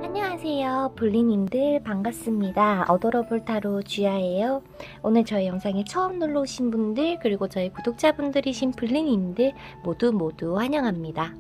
안녕하세요 블리님들, 반갑습니다. 어도러블 타로 쥐아예요. 오늘 저희 영상에 처음 놀러 오신 분들, 그리고 저희 구독자분들이신 블리님들 모두 환영합니다.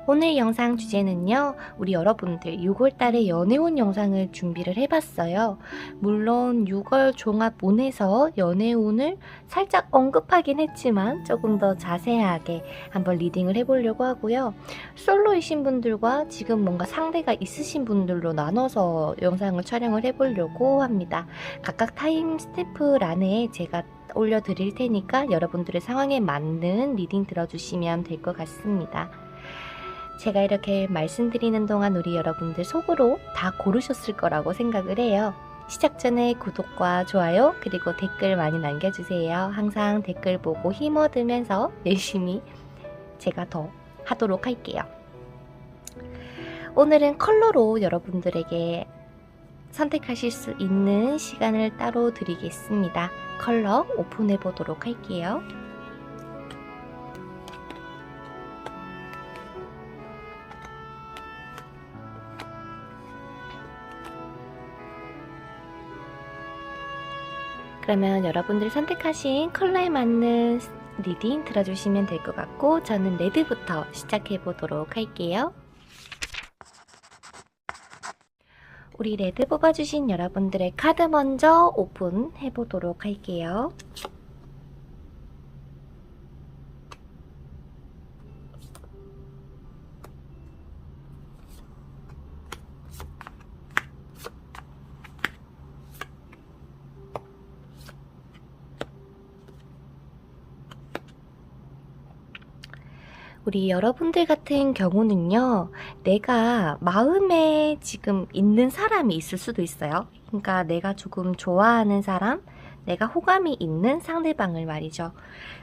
오늘 영상 주제는요, 우리 여러분들 6월달에 연애운 영상을 준비를 해봤어요. 물론 6월 종합운에서 연애운을 살짝 언급하긴 했지만 조금 더 자세하게 한번 리딩을 해보려고 하고요. 솔로이신 분들과 지금 뭔가 상대가 있으신 분들로 나눠서 영상을 촬영을 해보려고 합니다. 각각 타임 스태프란에 제가 올려드릴 테니까 여러분들의 상황에 맞는 리딩 들어주시면 될 것 같습니다. 제가 이렇게 말씀드리는 동안 우리 여러분들 속으로 다 고르셨을 거라고 생각을 해요. 시작 전에 구독과 좋아요 그리고 댓글 많이 남겨주세요. 항상 댓글 보고 힘 얻으면서 열심히 제가 더 하도록 할게요. 오늘은 컬러로 여러분들에게 선택하실 수 있는 시간을 따로 드리겠습니다. 컬러 오픈해 보도록 할게요. 그러면 여러분들이 선택하신 컬러에 맞는 리딩 들어주시면 될 것 같고, 저는 레드부터 시작해 보도록 할게요. 우리 레드 뽑아주신 여러분들의 카드 먼저 오픈해 보도록 할게요. 우리 여러분들 같은 경우는요, 내가 마음에 지금 있는 사람이 있을 수도 있어요. 그러니까 내가 조금 좋아하는 사람, 내가 호감이 있는 상대방을 말이죠.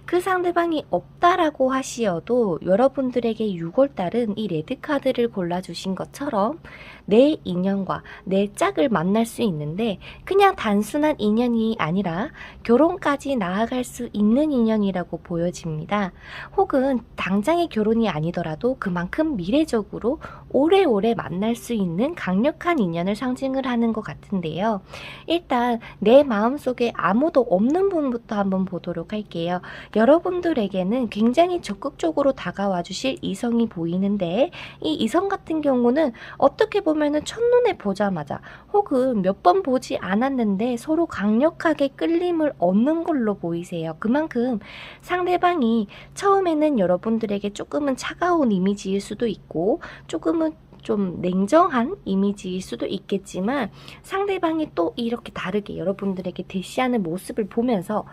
그 상대방이 없다라고 하시어도 여러분들에게 6월달은 이 레드카드를 골라주신 것처럼 내 인연과 내 짝을 만날 수 있는데, 그냥 단순한 인연이 아니라 결혼까지 나아갈 수 있는 인연이라고 보여집니다. 혹은 당장의 결혼이 아니더라도 그만큼 미래적으로 오래오래 만날 수 있는 강력한 인연을 상징을 하는 것 같은데요. 일단 내 마음속에 아무도 없는 분부터 한번 보도록 할게요. 여러분들에게는 굉장히 적극적으로 다가와 주실 이성이 보이는데, 이 이성 같은 경우는 어떻게 보면은 첫눈에 보자마자 혹은 몇 번 보지 않았는데 서로 강력하게 끌림을 얻는 걸로 보이세요. 그만큼 상대방이 처음에는 여러분들에게 조금은 차가운 이미지일 수도 있고 조금은 좀 냉정한 이미지일 수도 있겠지만, 상대방이 또 이렇게 다르게 여러분들에게 대시하는 모습을 보면서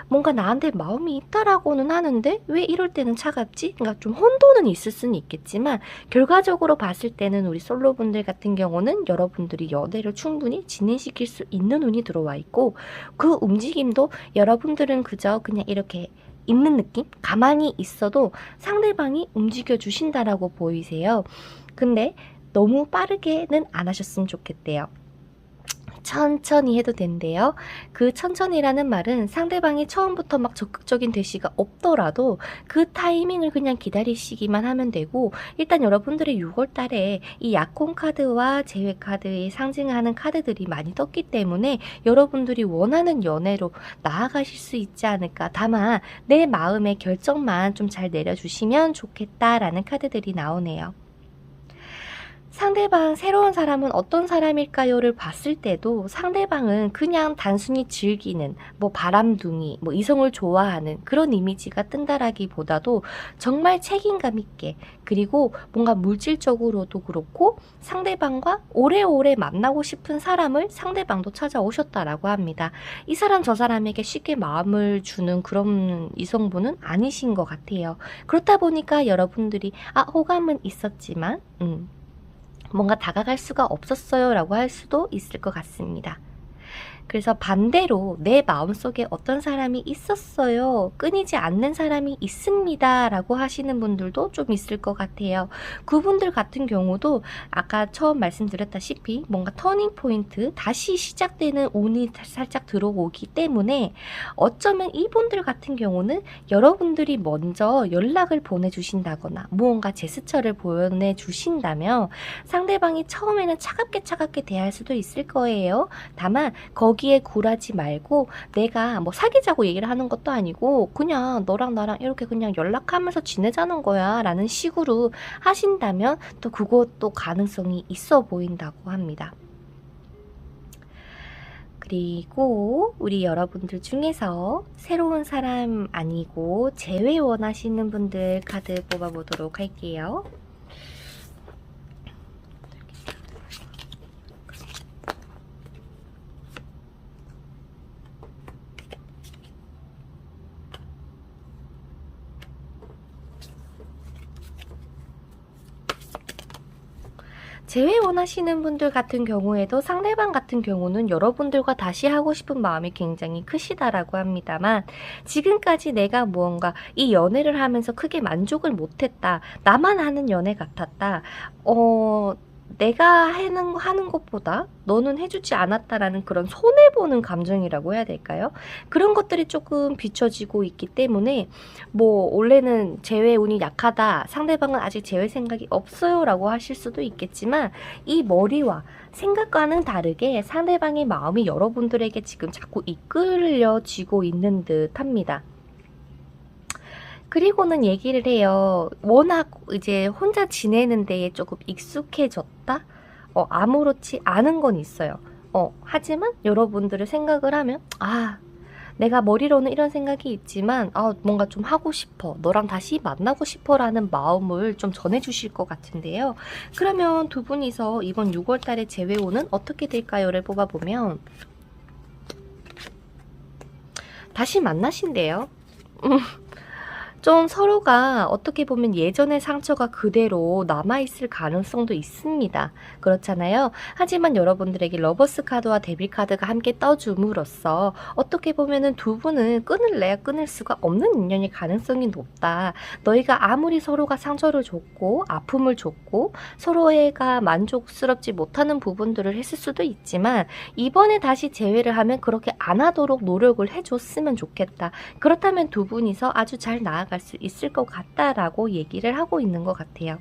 뭔가 나한테 마음이 있다라고는 하는데 왜 이럴 때는 차갑지? 그러니까 좀 혼돈은 있을 수는 있겠지만, 결과적으로 봤을 때는 우리 솔로분들 같은 경우는 여러분들이 연애를 충분히 진행시킬 수 있는 운이 들어와 있고, 그 움직임도 여러분들은 그저 그냥 이렇게 있는 느낌? 가만히 있어도 상대방이 움직여 주신다라고 보이세요. 근데 너무 빠르게는 안 하셨으면 좋겠대요. 천천히 해도 된대요. 그 천천히라는 말은 상대방이 처음부터 막 적극적인 대시가 없더라도 그 타이밍을 그냥 기다리시기만 하면 되고, 일단 여러분들의 6월달에 이 약혼 카드와 재회 카드에 상징하는 카드들이 많이 떴기 때문에 여러분들이 원하는 연애로 나아가실 수 있지 않을까. 다만 내 마음의 결정만 좀 잘 내려주시면 좋겠다라는 카드들이 나오네요. 상대방, 새로운 사람은 어떤 사람일까요를 봤을 때도 상대방은 그냥 단순히 즐기는, 바람둥이, 이성을 좋아하는 그런 이미지가 뜬다라기보다도 정말 책임감 있게, 그리고 뭔가 물질적으로도 그렇고 상대방과 오래오래 만나고 싶은 사람을 상대방도 찾아오셨다라고 합니다. 이 사람 저 사람에게 쉽게 마음을 주는 그런 이성분은 아니신 것 같아요. 그렇다 보니까 여러분들이 호감은 있었지만 뭔가 다가갈 수가 없었어요 라고 할 수도 있을 것 같습니다. 그래서 반대로 내 마음속에 어떤 사람이 있었어요. 끊이지 않는 사람이 있습니다. 라고 하시는 분들도 좀 있을 것 같아요. 그분들 같은 경우도 아까 처음 말씀드렸다시피 뭔가 터닝 포인트, 다시 시작되는 운이 살짝 들어오기 때문에 어쩌면 이분들 같은 경우는 여러분들이 먼저 연락을 보내주신다거나 무언가 제스처를 보내주신다면 상대방이 처음에는 차갑게 대할 수도 있을 거예요. 다만 거기에 굴하지 말고 내가 뭐 사귀자고 얘기를 하는 것도 아니고 그냥 너랑 나랑 이렇게 그냥 연락하면서 지내자는 거야 라는 식으로 하신다면 또 그것도 가능성이 있어 보인다고 합니다. 그리고 우리 여러분들 중에서 새로운 사람 아니고 재회 원하시는 분들 카드 뽑아보도록 할게요. 재회 원하시는 분들 같은 경우에도 상대방 같은 경우는 여러분들과 다시 하고 싶은 마음이 굉장히 크시다라고 합니다만 지금까지 내가 무언가 이 연애를 하면서 크게 만족을 못했다. 나만 하는 연애 같았다. 내가 하는 것보다 너는 해주지 않았다라는 그런 손해보는 감정이라고 해야 될까요? 그런 것들이 조금 비춰지고 있기 때문에 뭐 원래는 재회 운이 약하다, 상대방은 아직 재회 생각이 없어요 라고 하실 수도 있겠지만 이 머리와 생각과는 다르게 상대방의 마음이 여러분들에게 지금 자꾸 이끌려지고 있는 듯 합니다. 그리고는 얘기를 해요. 워낙 이제 혼자 지내는 데에 조금 익숙해졌다? 아무렇지 않은 건 있어요. 하지만 여러분들을 생각을 하면, 내가 머리로는 이런 생각이 있지만, 뭔가 좀 하고 싶어. 너랑 다시 만나고 싶어. 라는 마음을 좀 전해주실 것 같은데요. 그러면 두 분이서 이번 6월달에 재회오는 어떻게 될까요?를 뽑아보면, 다시 만나신대요. 좀 서로가 어떻게 보면 예전의 상처가 그대로 남아있을 가능성도 있습니다. 그렇잖아요. 하지만 여러분들에게 러버스 카드와 데빌 카드가 함께 떠줌으로써 어떻게 보면은 두 분은 끊을래야 끊을 수가 없는 인연일 가능성이 높다. 너희가 아무리 서로가 상처를 줬고 아픔을 줬고 서로가 만족스럽지 못하는 부분들을 했을 수도 있지만 이번에 다시 재회를 하면 그렇게 안 하도록 노력을 해줬으면 좋겠다. 그렇다면 두 분이서 아주 잘 나아갈 수 있을 것 같다라고 얘기를 하고 있는 것 같아요.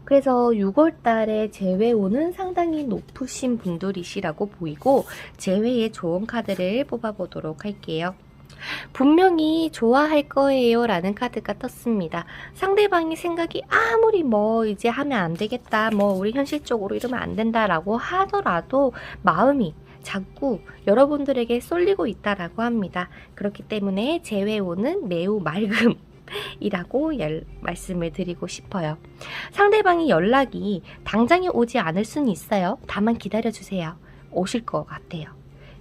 그래서 6월달에 재회오는 상당히 높으신 분들이시라고 보이고 재회의 좋은 카드를 뽑아보도록 할게요. 분명히 좋아할 거예요 라는 카드가 떴습니다. 상대방이 생각이 아무리 이제 하면 안 되겠다, 우리 현실적으로 이러면 안 된다 라고 하더라도 마음이 자꾸 여러분들에게 쏠리고 있다라고 합니다. 그렇기 때문에 재회오는 매우 맑음 이라고 말씀을 드리고 싶어요. 상대방이 연락이 당장에 오지 않을 수는 있어요. 다만 기다려주세요. 오실 것 같아요.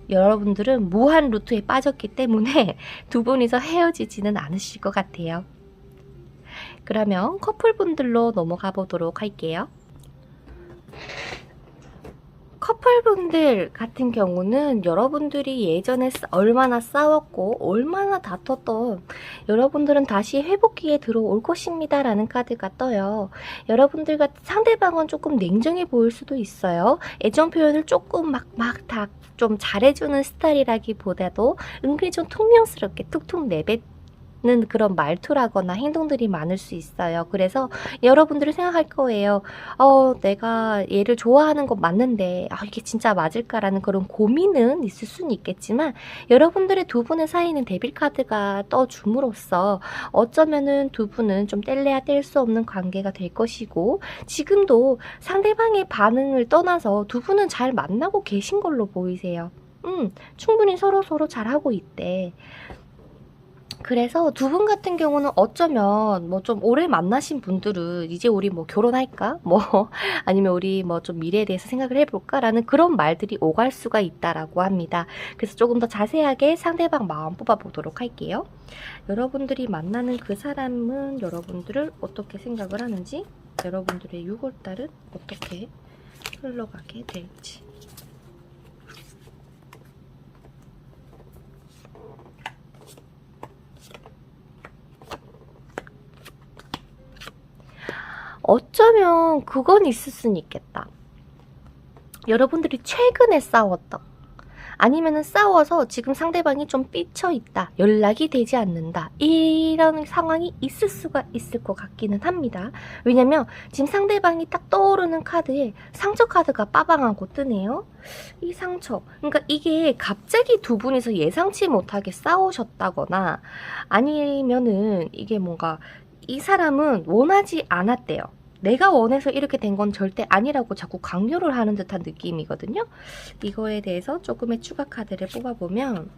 여러분들은 무한 루트에 빠졌기 때문에 두 분이서 헤어지지는 않으실 것 같아요. 그러면 커플분들로 넘어가 보도록 할게요. 커플분들 같은 경우는 여러분들이 예전에 얼마나 싸웠고 얼마나 다퉜던 여러분들은 다시 회복기에 들어올 것입니다 라는 카드가 떠요. 여러분들과 상대방은 조금 냉정해 보일 수도 있어요. 애정 표현을 조금 다 좀 잘해주는 스타일이라기보다도 은근히 좀 퉁명스럽게 툭툭 내뱉는 그런 말투라거나 행동들이 많을 수 있어요. 그래서 여러분들이 생각할 거예요. 내가 얘를 좋아하는 건 맞는데 이게 진짜 맞을까라는 그런 고민은 있을 수는 있겠지만 여러분들의 두 분의 사이는 데빌 카드가 떠줌으로써 어쩌면은 두 분은 좀 뗄래야 뗄 수 없는 관계가 될 것이고 지금도 상대방의 반응을 떠나서 두 분은 잘 만나고 계신 걸로 보이세요. 충분히 서로 잘하고 있대. 그래서 두 분 같은 경우는 어쩌면 좀 오래 만나신 분들은 이제 우리 결혼할까? 아니면 우리 좀 미래에 대해서 생각을 해볼까? 라는 그런 말들이 오갈 수가 있다라고 합니다. 그래서 조금 더 자세하게 상대방 마음 뽑아보도록 할게요. 여러분들이 만나는 그 사람은 여러분들을 어떻게 생각을 하는지, 여러분들의 6월달은 어떻게 흘러가게 될지. 어쩌면 그건 있을 수는 있겠다. 여러분들이 최근에 싸웠던, 아니면은 싸워서 지금 상대방이 좀 삐쳐있다, 연락이 되지 않는다, 이런 상황이 있을 수가 있을 것 같기는 합니다. 왜냐면 지금 상대방이 딱 떠오르는 카드에 상처 카드가 빠방하고 뜨네요. 이 상처, 그러니까 이게 갑자기 두 분이서 예상치 못하게 싸우셨다거나, 아니면은 이게 뭔가 이 사람은 원하지 않았대요. 내가 원해서 이렇게 된 건 절대 아니라고 자꾸 강요를 하는 듯한 느낌이거든요. 이거에 대해서 조금의 추가 카드를 뽑아보면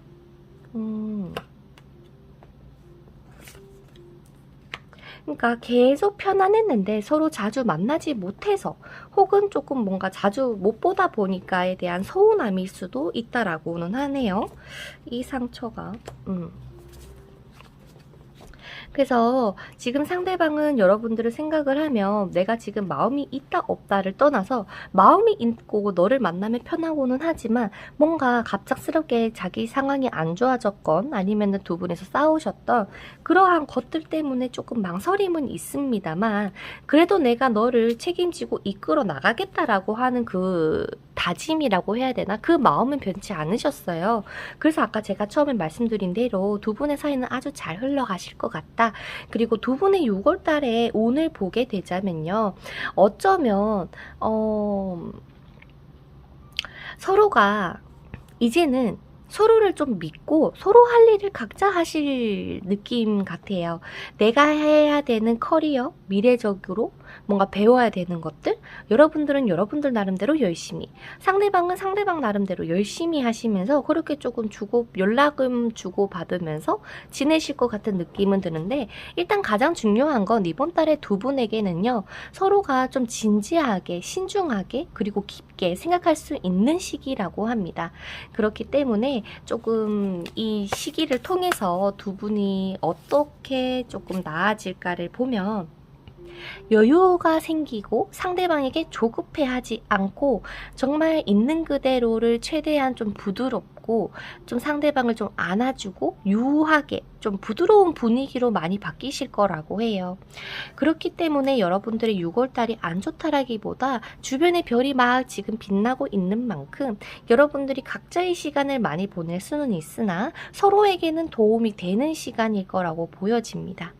그러니까 계속 편안했는데 서로 자주 만나지 못해서, 혹은 조금 뭔가 자주 못 보다 보니까에 대한 서운함일 수도 있다라고는 하네요. 이 상처가 그래서 지금 상대방은 여러분들을 생각을 하면 내가 지금 마음이 있다 없다를 떠나서 마음이 있고 너를 만나면 편하고는 하지만, 뭔가 갑작스럽게 자기 상황이 안 좋아졌건 아니면 두 분이서 싸우셨던 그러한 것들 때문에 조금 망설임은 있습니다만, 그래도 내가 너를 책임지고 이끌어 나가겠다라고 하는 그 다짐이라고 해야 되나? 그 마음은 변치 않으셨어요. 그래서 아까 제가 처음에 말씀드린 대로 두 분의 사이는 아주 잘 흘러가실 것 같다. 그리고 두 분의 6월 달에 오늘 보게 되자면요. 어쩌면 서로가 이제는 서로를 좀 믿고 서로 할 일을 각자 하실 느낌 같아요. 내가 해야 되는 커리어, 미래적으로 뭔가 배워야 되는 것들, 여러분들은 여러분들 나름대로 열심히, 상대방은 상대방 나름대로 열심히 하시면서 그렇게 조금 연락을 주고 받으면서 지내실 것 같은 느낌은 드는데, 일단 가장 중요한 건 이번 달에 두 분에게는요, 서로가 좀 진지하게, 신중하게, 그리고 깊게 생각할 수 있는 시기라고 합니다. 그렇기 때문에 조금 이 시기를 통해서 두 분이 어떻게 조금 나아질까를 보면 여유가 생기고, 상대방에게 조급해하지 않고 정말 있는 그대로를 최대한 좀 부드럽고, 좀 상대방을 좀 안아주고 유하게 좀 부드러운 분위기로 많이 바뀌실 거라고 해요. 그렇기 때문에 여러분들의 6월달이 안 좋다라기보다 주변의 별이 막 지금 빛나고 있는 만큼 여러분들이 각자의 시간을 많이 보낼 수는 있으나 서로에게는 도움이 되는 시간일 거라고 보여집니다.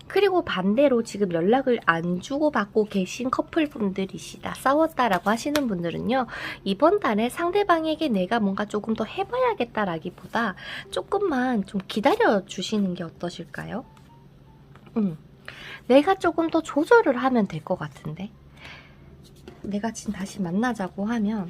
그리고 반대로 지금 연락을 안 주고받고 계신 커플분들이시다, 싸웠다라고 하시는 분들은요, 이번 달에 상대방에게 내가 뭔가 조금 더 해봐야겠다라기보다 조금만 좀 기다려 주시는 게 어떠실까요? 내가 조금 더 조절을 하면 될 것 같은데, 내가 지금 다시 만나자고 하면,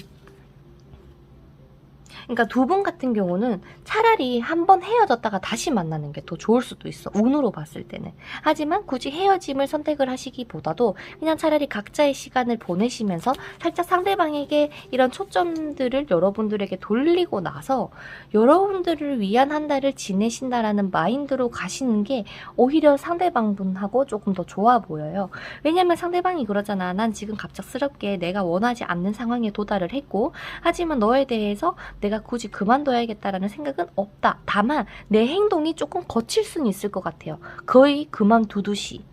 그러니까 두 분 같은 경우는 차라리 한번 헤어졌다가 다시 만나는 게 더 좋을 수도 있어, 운으로 봤을 때는. 하지만 굳이 헤어짐을 선택을 하시기보다도 그냥 차라리 각자의 시간을 보내시면서 살짝 상대방에게 이런 초점들을 여러분들에게 돌리고 나서 여러분들을 위한 한 달을 지내신다라는 마인드로 가시는 게 오히려 상대방분하고 조금 더 좋아 보여요. 왜냐면 상대방이 그러잖아. 난 지금 갑작스럽게 내가 원하지 않는 상황에 도달을 했고, 하지만 너에 대해서 내가 굳이 그만둬야겠다라는 생각은 없다. 다만 내 행동이 조금 거칠 수는 있을 것 같아요. 거의 그만두듯이,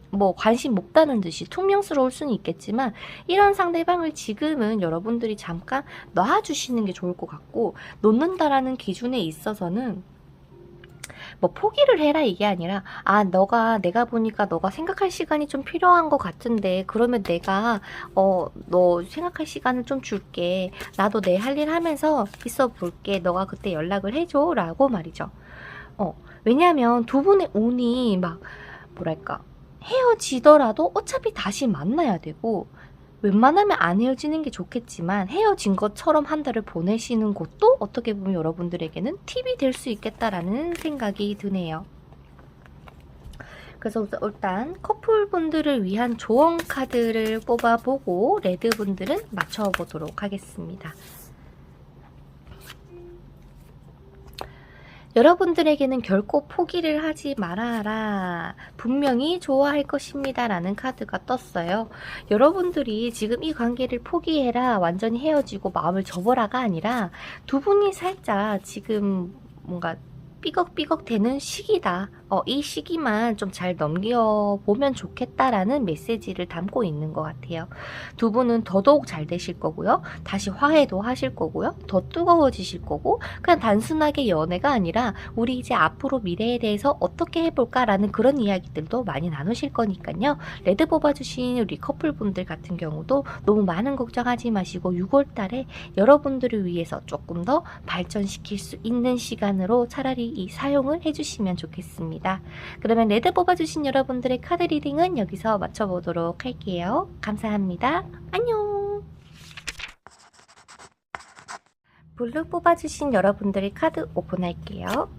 뭐 관심 없다는 듯이 퉁명스러울 수는 있겠지만, 이런 상대방을 지금은 여러분들이 잠깐 놔주시는 게 좋을 것 같고, 놓는다라는 기준에 있어서는 뭐 포기를 해라 이게 아니라, 내가 보니까 너가 생각할 시간이 좀 필요한 것 같은데, 그러면 내가 너 생각할 시간을 좀 줄게. 나도 내 할 일 하면서 있어 볼게. 너가 그때 연락을 해줘 라고 말이죠. 왜냐면 두 분의 운이 막 뭐랄까, 헤어지더라도 어차피 다시 만나야 되고, 웬만하면 안 헤어지는 게 좋겠지만 헤어진 것처럼 한 달을 보내시는 것도 어떻게 보면 여러분들에게는 팁이 될 수 있겠다라는 생각이 드네요. 그래서 일단 커플분들을 위한 조언 카드를 뽑아보고 레드분들은 맞춰보도록 하겠습니다. 여러분들에게는 결코 포기를 하지 말아라. 분명히 좋아할 것입니다. 라는 카드가 떴어요. 여러분들이 지금 이 관계를 포기해라, 완전히 헤어지고 마음을 접어라가 아니라, 두 분이 살짝 지금 뭔가 삐걱삐걱 되는 시기다. 이 시기만 좀 잘 넘겨보면 좋겠다라는 메시지를 담고 있는 것 같아요. 두 분은 더더욱 잘 되실 거고요. 다시 화해도 하실 거고요. 더 뜨거워지실 거고, 그냥 단순하게 연애가 아니라 우리 이제 앞으로 미래에 대해서 어떻게 해볼까라는 그런 이야기들도 많이 나누실 거니까요. 레드 뽑아주신 우리 커플분들 같은 경우도 너무 많은 걱정하지 마시고 6월 달에 여러분들을 위해서 조금 더 발전시킬 수 있는 시간으로 차라리 이 사용을 해주시면 좋겠습니다. 그러면 레드 뽑아주신 여러분들의 카드 리딩은 여기서 마쳐보도록 할게요. 감사합니다. 안녕. 블루 뽑아주신 여러분들의 카드 오픈할게요.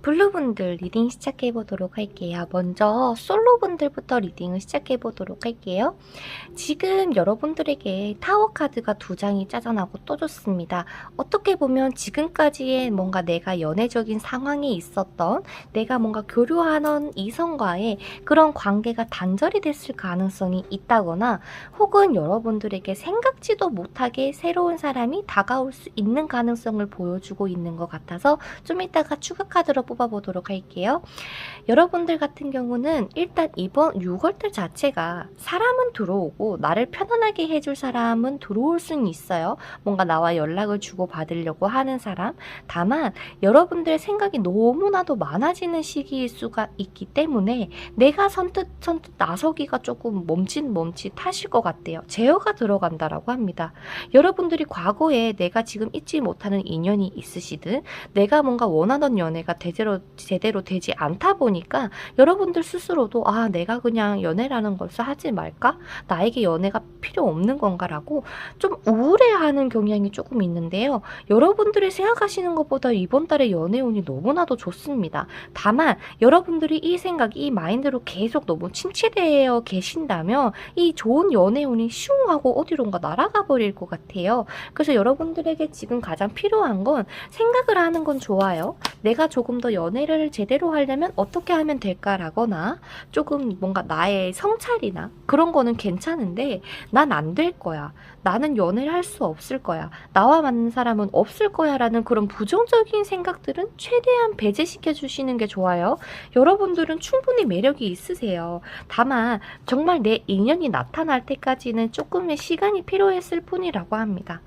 블루분들 리딩 시작해보도록 할게요. 먼저 솔로분들부터 리딩을 시작해보도록 할게요. 지금 여러분들에게 타워 카드가 2장이 짜져나고 떠졌습니다. 어떻게 보면 지금까지의 뭔가 내가 연애적인 상황에 있었던 내가 뭔가 교류하는 이성과의 그런 관계가 단절이 됐을 가능성이 있다거나 혹은 여러분들에게 생각지도 못하게 새로운 사람이 다가올 수 있는 가능성을 보여주고 있는 것 같아서 좀 이따가 추가 카드로 뽑아보도록 할게요. 여러분들 같은 경우는 일단 이번 6월달 자체가 사람은 들어오고 나를 편안하게 해줄 사람은 들어올 수는 있어요. 뭔가 나와 연락을 주고받으려고 하는 사람. 다만 여러분들의 생각이 너무나도 많아지는 시기일 수가 있기 때문에 내가 선뜻 나서기가 조금 멈칫하실 것 같아요. 제어가 들어간다라고 합니다. 여러분들이 과거에 내가 지금 잊지 못하는 인연이 있으시든 내가 뭔가 원하던 연애가 제대로 되지 않다 보니까 여러분들 스스로도 내가 그냥 연애라는 것을 하지 말까? 나에게 연애가 필요 없는 건가라고 좀 우울해하는 경향이 조금 있는데요. 여러분들이 생각하시는 것보다 이번 달에 연애운이 너무나도 좋습니다. 다만 여러분들이 이 생각, 이 마인드로 계속 너무 침체되어 계신다면 이 좋은 연애운이 슝 하고 어디론가 날아가 버릴 것 같아요. 그래서 여러분들에게 지금 가장 필요한 건 생각을 하는 건 좋아요. 내가 조금 더 연애를 제대로 하려면 어떻게 하면 될까라거나 조금 뭔가 나의 성찰이나 그런 거는 괜찮은데 난 안 될 거야. 나는 연애를 할 수 없을 거야. 나와 맞는 사람은 없을 거야 라는 그런 부정적인 생각들은 최대한 배제시켜 주시는 게 좋아요. 여러분들은 충분히 매력이 있으세요. 다만 정말 내 인연이 나타날 때까지는 조금의 시간이 필요했을 뿐이라고 합니다.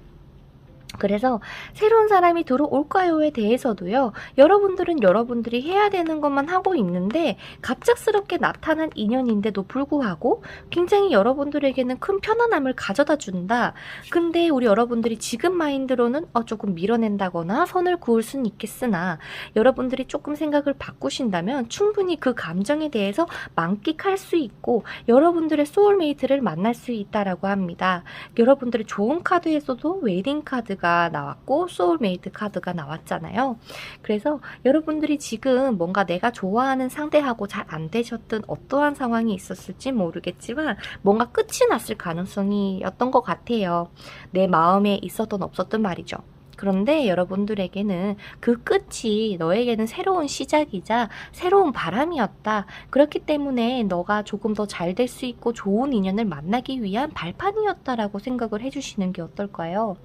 그래서 새로운 사람이 들어올까요에 대해서도요. 여러분들은 여러분들이 해야 되는 것만 하고 있는데 갑작스럽게 나타난 인연인데도 불구하고 굉장히 여러분들에게는 큰 편안함을 가져다 준다. 근데 우리 여러분들이 지금 마인드로는 조금 밀어낸다거나 선을 그을 수는 있겠으나 여러분들이 조금 생각을 바꾸신다면 충분히 그 감정에 대해서 만끽할 수 있고 여러분들의 소울메이트를 만날 수 있다라고 합니다. 여러분들의 좋은 카드에서도 웨딩 카드가 나왔고 소울메이트 카드가 나왔잖아요. 그래서 여러분들이 지금 뭔가 내가 좋아하는 상대하고 잘 안 되셨던 어떠한 상황이 있었을지 모르겠지만 뭔가 끝이 났을 가능성이었던 것 같아요. 내 마음에 있었던 없었던 말이죠. 그런데 여러분들에게는 그 끝이 너에게는 새로운 시작이자 새로운 바람이었다. 그렇기 때문에 너가 조금 더 잘 될 수 있고 좋은 인연을 만나기 위한 발판이었다라고 생각을 해주시는 게 어떨까요?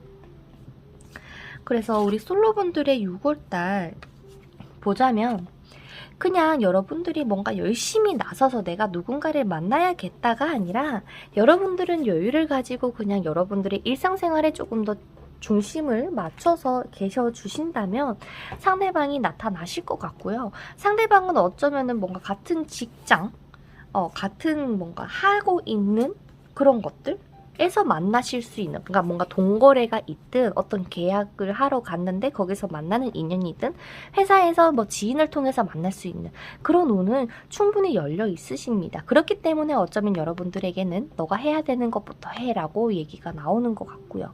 그래서 우리 솔로분들의 6월달 보자면 그냥 여러분들이 뭔가 열심히 나서서 내가 누군가를 만나야겠다가 아니라 여러분들은 여유를 가지고 그냥 여러분들의 일상생활에 조금 더 중심을 맞춰서 계셔 주신다면 상대방이 나타나실 것 같고요. 상대방은 어쩌면은 뭔가 같은 직장, 같은 뭔가 하고 있는 그런 것들 에서 만나실 수 있는, 그러니까 뭔가 동거래가 있든 어떤 계약을 하러 갔는데 거기서 만나는 인연이든 회사에서 뭐 지인을 통해서 만날 수 있는 그런 운은 충분히 열려 있으십니다. 그렇기 때문에 어쩌면 여러분들에게는 너가 해야 되는 것부터 해라고 얘기가 나오는 것 같고요.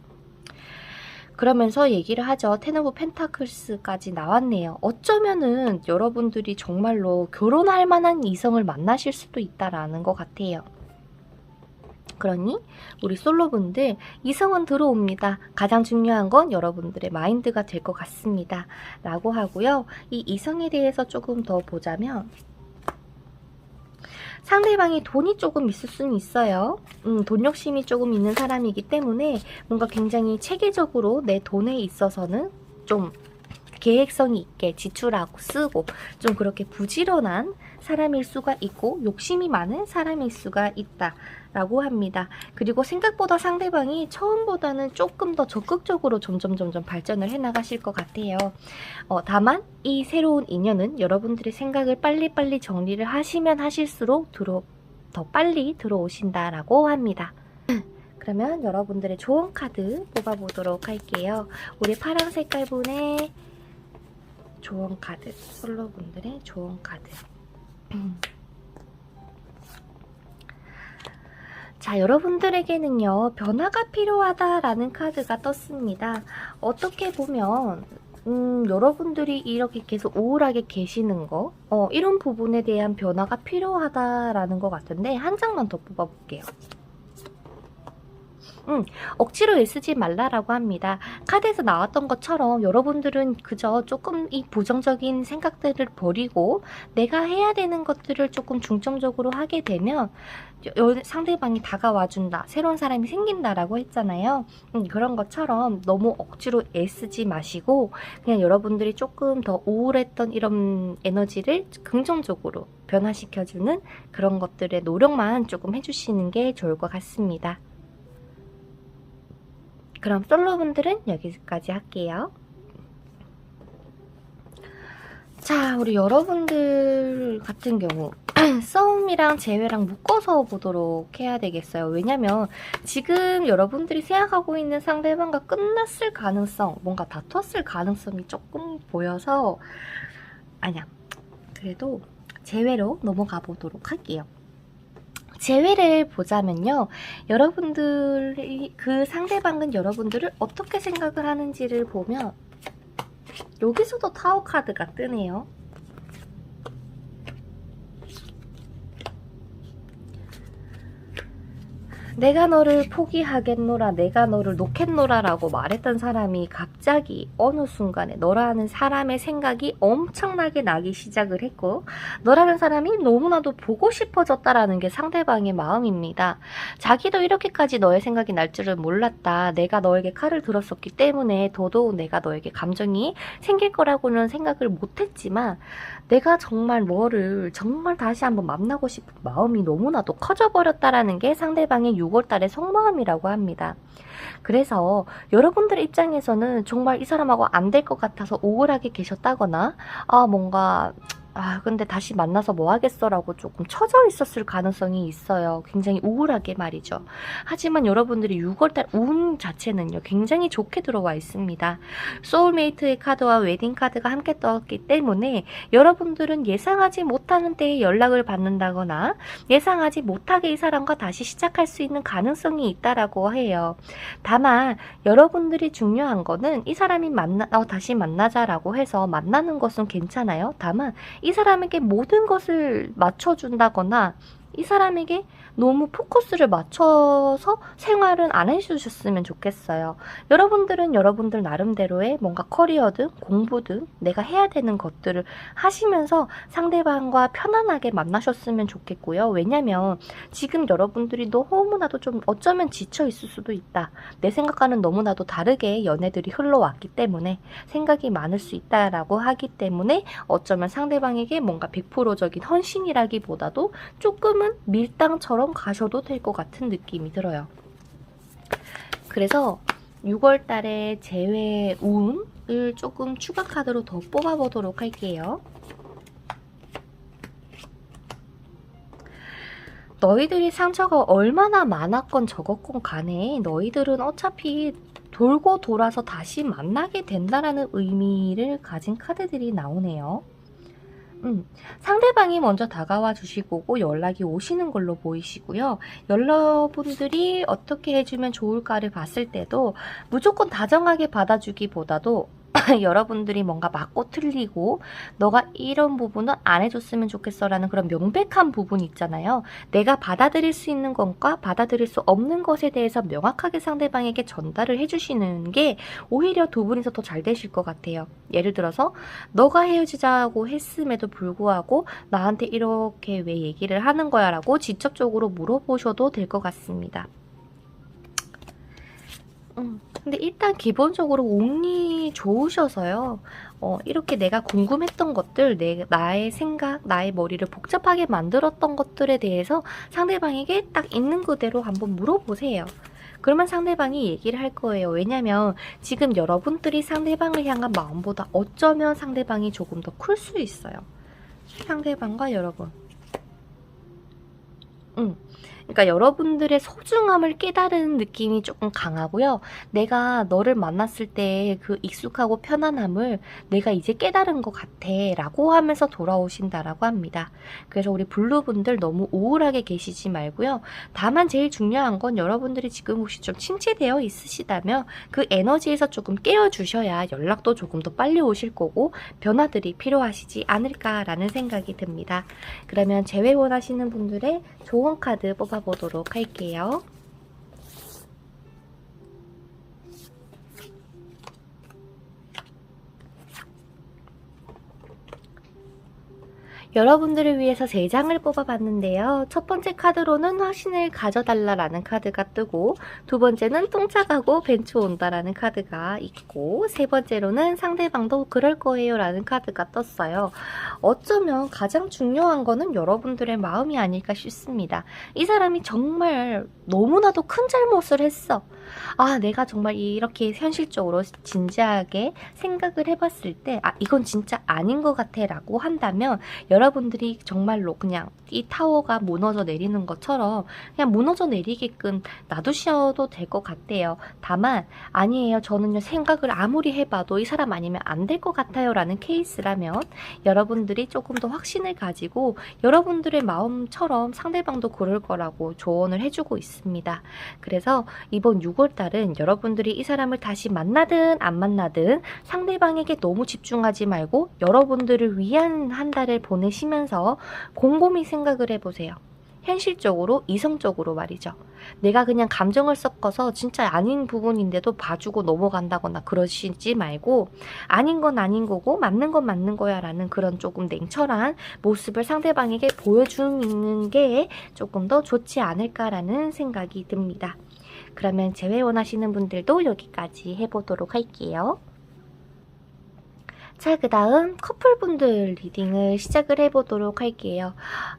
그러면서 얘기를 하죠. 텐 오브 펜타클스까지 나왔네요. 어쩌면은 여러분들이 정말로 결혼할 만한 이성을 만나실 수도 있다라는 것 같아요. 그러니 우리 솔로분들 이성은 들어옵니다. 가장 중요한 건 여러분들의 마인드가 될 것 같습니다. 라고 하고요. 이 이성에 대해서 조금 더 보자면 상대방이 돈이 조금 있을 수는 있어요. 돈 욕심이 조금 있는 사람이기 때문에 뭔가 굉장히 체계적으로 내 돈에 있어서는 좀 계획성이 있게 지출하고 쓰고 좀 그렇게 부지런한 사람일 수가 있고 욕심이 많은 사람일 수가 있다라고 합니다. 그리고 생각보다 상대방이 처음보다는 조금 더 적극적으로 점점 발전을 해나가실 것 같아요. 다만 이 새로운 인연은 여러분들의 생각을 빨리빨리 정리를 하시면 하실수록 더 빨리 들어오신다라고 합니다. 그러면 여러분들의 조언 카드 뽑아보도록 할게요. 우리 파란 색깔 분의 조언 카드, 솔로분들의 조언 카드. 자, 여러분들에게는요, 변화가 필요하다라는 카드가 떴습니다. 어떻게 보면 여러분들이 이렇게 계속 우울하게 계시는 거, 이런 부분에 대한 변화가 필요하다라는 것 같은데, 한 장만 더 뽑아볼게요. 억지로 애쓰지 말라라고 합니다. 카드에서 나왔던 것처럼 여러분들은 그저 조금 이 부정적인 생각들을 버리고 내가 해야 되는 것들을 조금 중점적으로 하게 되면 상대방이 다가와준다, 새로운 사람이 생긴다라고 했잖아요. 그런 것처럼 너무 억지로 애쓰지 마시고 그냥 여러분들이 조금 더 우울했던 이런 에너지를 긍정적으로 변화시켜주는 그런 것들의 노력만 조금 해주시는 게 좋을 것 같습니다. 그럼 솔로분들은 여기까지 할게요. 자, 우리 여러분들 같은 경우 싸움이랑 재회랑 묶어서 보도록 해야 되겠어요. 왜냐면 지금 여러분들이 생각하고 있는 상대방과 끝났을 가능성, 뭔가 다퉜을 가능성이 조금 보여서 아니야, 그래도 재회로 넘어가 보도록 할게요. 재회를 보자면요, 여러분들이 그 상대방은 여러분들을 어떻게 생각을 하는지를 보면 여기서도 타워 카드가 뜨네요. 내가 너를 포기하겠노라, 내가 너를 놓겠노라 라고 말했던 사람이 갑자기 어느 순간에 너라는 사람의 생각이 엄청나게 나기 시작을 했고, 너라는 사람이 너무나도 보고 싶어졌다라는 게 상대방의 마음입니다. 자기도 이렇게까지 너의 생각이 날 줄은 몰랐다. 내가 너에게 칼을 들었었기 때문에 더더욱 내가 너에게 감정이 생길 거라고는 생각을 못했지만 내가 정말 너를 정말 다시 한번 만나고 싶은 마음이 너무나도 커져버렸다라는 게 상대방의 6월달의 속마음이라고 합니다. 그래서 여러분들의 입장에서는 정말 이 사람하고 안 될 것 같아서 우울하게 계셨다거나 뭔가 근데 다시 만나서 뭐 하겠어 라고 조금 처져 있었을 가능성이 있어요. 굉장히 우울하게 말이죠. 하지만 여러분들이 6월달 운 자체는요, 굉장히 좋게 들어와 있습니다. 소울메이트의 카드와 웨딩 카드가 함께 떴기 때문에 여러분들은 예상하지 못하는 때에 연락을 받는다거나 예상하지 못하게 이 사람과 다시 시작할 수 있는 가능성이 있다라고 해요. 다만 여러분들이 중요한 거는 이 사람이 다시 만나자라고 해서 만나는 것은 괜찮아요. 다만 이 사람에게 모든 것을 맞춰준다거나 이 사람에게 너무 포커스를 맞춰서 생활은 안 해주셨으면 좋겠어요. 여러분들은 여러분들 나름대로의 뭔가 커리어든 공부든 내가 해야 되는 것들을 하시면서 상대방과 편안하게 만나셨으면 좋겠고요. 왜냐면 지금 여러분들이 너무나도 좀 어쩌면 지쳐 있을 수도 있다. 내 생각과는 너무나도 다르게 연애들이 흘러왔기 때문에 생각이 많을 수 있다라고 하기 때문에 어쩌면 상대방에게 뭔가 100%적인 헌신이라기보다도 조금은 밀당처럼 가셔도 될 것 같은 느낌이 들어요. 그래서 6월 달에 재회 운을 조금 추가 카드로 더 뽑아보도록 할게요. 너희들이 상처가 얼마나 많았건 적었건 간에 너희들은 어차피 돌고 돌아서 다시 만나게 된다라는 의미를 가진 카드들이 나오네요. 상대방이 먼저 다가와 주실 거고 연락이 오시는 걸로 보이시고요. 여러분들이 어떻게 해주면 좋을까를 봤을 때도 무조건 다정하게 받아주기보다도 여러분들이 뭔가 맞고 틀리고 너가 이런 부분은 안 해줬으면 좋겠어 라는 그런 명백한 부분이 있잖아요. 내가 받아들일 수 있는 것과 받아들일 수 없는 것에 대해서 명확하게 상대방에게 전달을 해주시는 게 오히려 두 분이서 더 잘 되실 것 같아요. 예를 들어서 너가 헤어지자고 했음에도 불구하고 나한테 이렇게 왜 얘기를 하는 거야 라고 직접적으로 물어보셔도 될 것 같습니다. 근데 일단 기본적으로 운이 좋으셔서요. 이렇게 내가 궁금했던 것들, 나의 생각, 나의 머리를 복잡하게 만들었던 것들에 대해서 상대방에게 딱 있는 그대로 한번 물어보세요. 그러면 상대방이 얘기를 할 거예요. 왜냐면 지금 여러분들이 상대방을 향한 마음보다 어쩌면 상대방이 조금 더 클 수 있어요. 상대방과 여러분. 그러니까 여러분들의 소중함을 깨달은 느낌이 조금 강하고요. 내가 너를 만났을 때 그 익숙하고 편안함을 내가 이제 깨달은 것 같아 라고 하면서 돌아오신다라고 합니다. 그래서 우리 블루분들 너무 우울하게 계시지 말고요. 다만 제일 중요한 건 여러분들이 지금 혹시 좀 침체되어 있으시다면 그 에너지에서 조금 깨워주셔야 연락도 조금 더 빨리 오실 거고 변화들이 필요하시지 않을까라는 생각이 듭니다. 그러면 재회 원하시는 분들의 좋은 카드 뽑아보도록 할게요. 여러분들을 위해서 3장을 뽑아봤는데요. 첫 번째 카드로는 확신을 가져달라라는 카드가 뜨고 두 번째는 똥차가고 벤츠 온다라는 카드가 있고 세 번째로는 상대방도 그럴 거예요 라는 카드가 떴어요. 어쩌면 가장 중요한 거는 여러분들의 마음이 아닐까 싶습니다. 이 사람이 정말 너무나도 큰 잘못을 했어. 내가 정말 이렇게 현실적으로 진지하게 생각을 해봤을 때 이건 진짜 아닌 것 같아 라고 한다면 여러분들이 정말로 그냥 이 타워가 무너져 내리는 것처럼 그냥 무너져 내리게끔 놔두셔도 될 것 같아요. 다만 아니에요. 저는요 생각을 아무리 해봐도 이 사람 아니면 안 될 것 같아요 라는 케이스라면 여러분들이 조금 더 확신을 가지고 여러분들의 마음처럼 상대방도 그럴 거라고 조언을 해주고 있습니다. 그래서 이번 6월달은 여러분들이 이 사람을 다시 만나든 안 만나든 상대방에게 너무 집중하지 말고 여러분들을 위한 한 달을 보내시면서 곰곰이 생각을 해보세요. 현실적으로, 이성적으로 말이죠. 내가 그냥 감정을 섞어서 진짜 아닌 부분인데도 봐주고 넘어간다거나 그러시지 말고 아닌 건 아닌 거고 맞는 건 맞는 거야 라는 그런 조금 냉철한 모습을 상대방에게 보여주는 게 조금 더 좋지 않을까라는 생각이 듭니다. 그러면 재회 원하시는 분들도 여기까지 해보도록 할게요. 자, 그 다음 커플분들 리딩을 시작을 해보도록 할게요.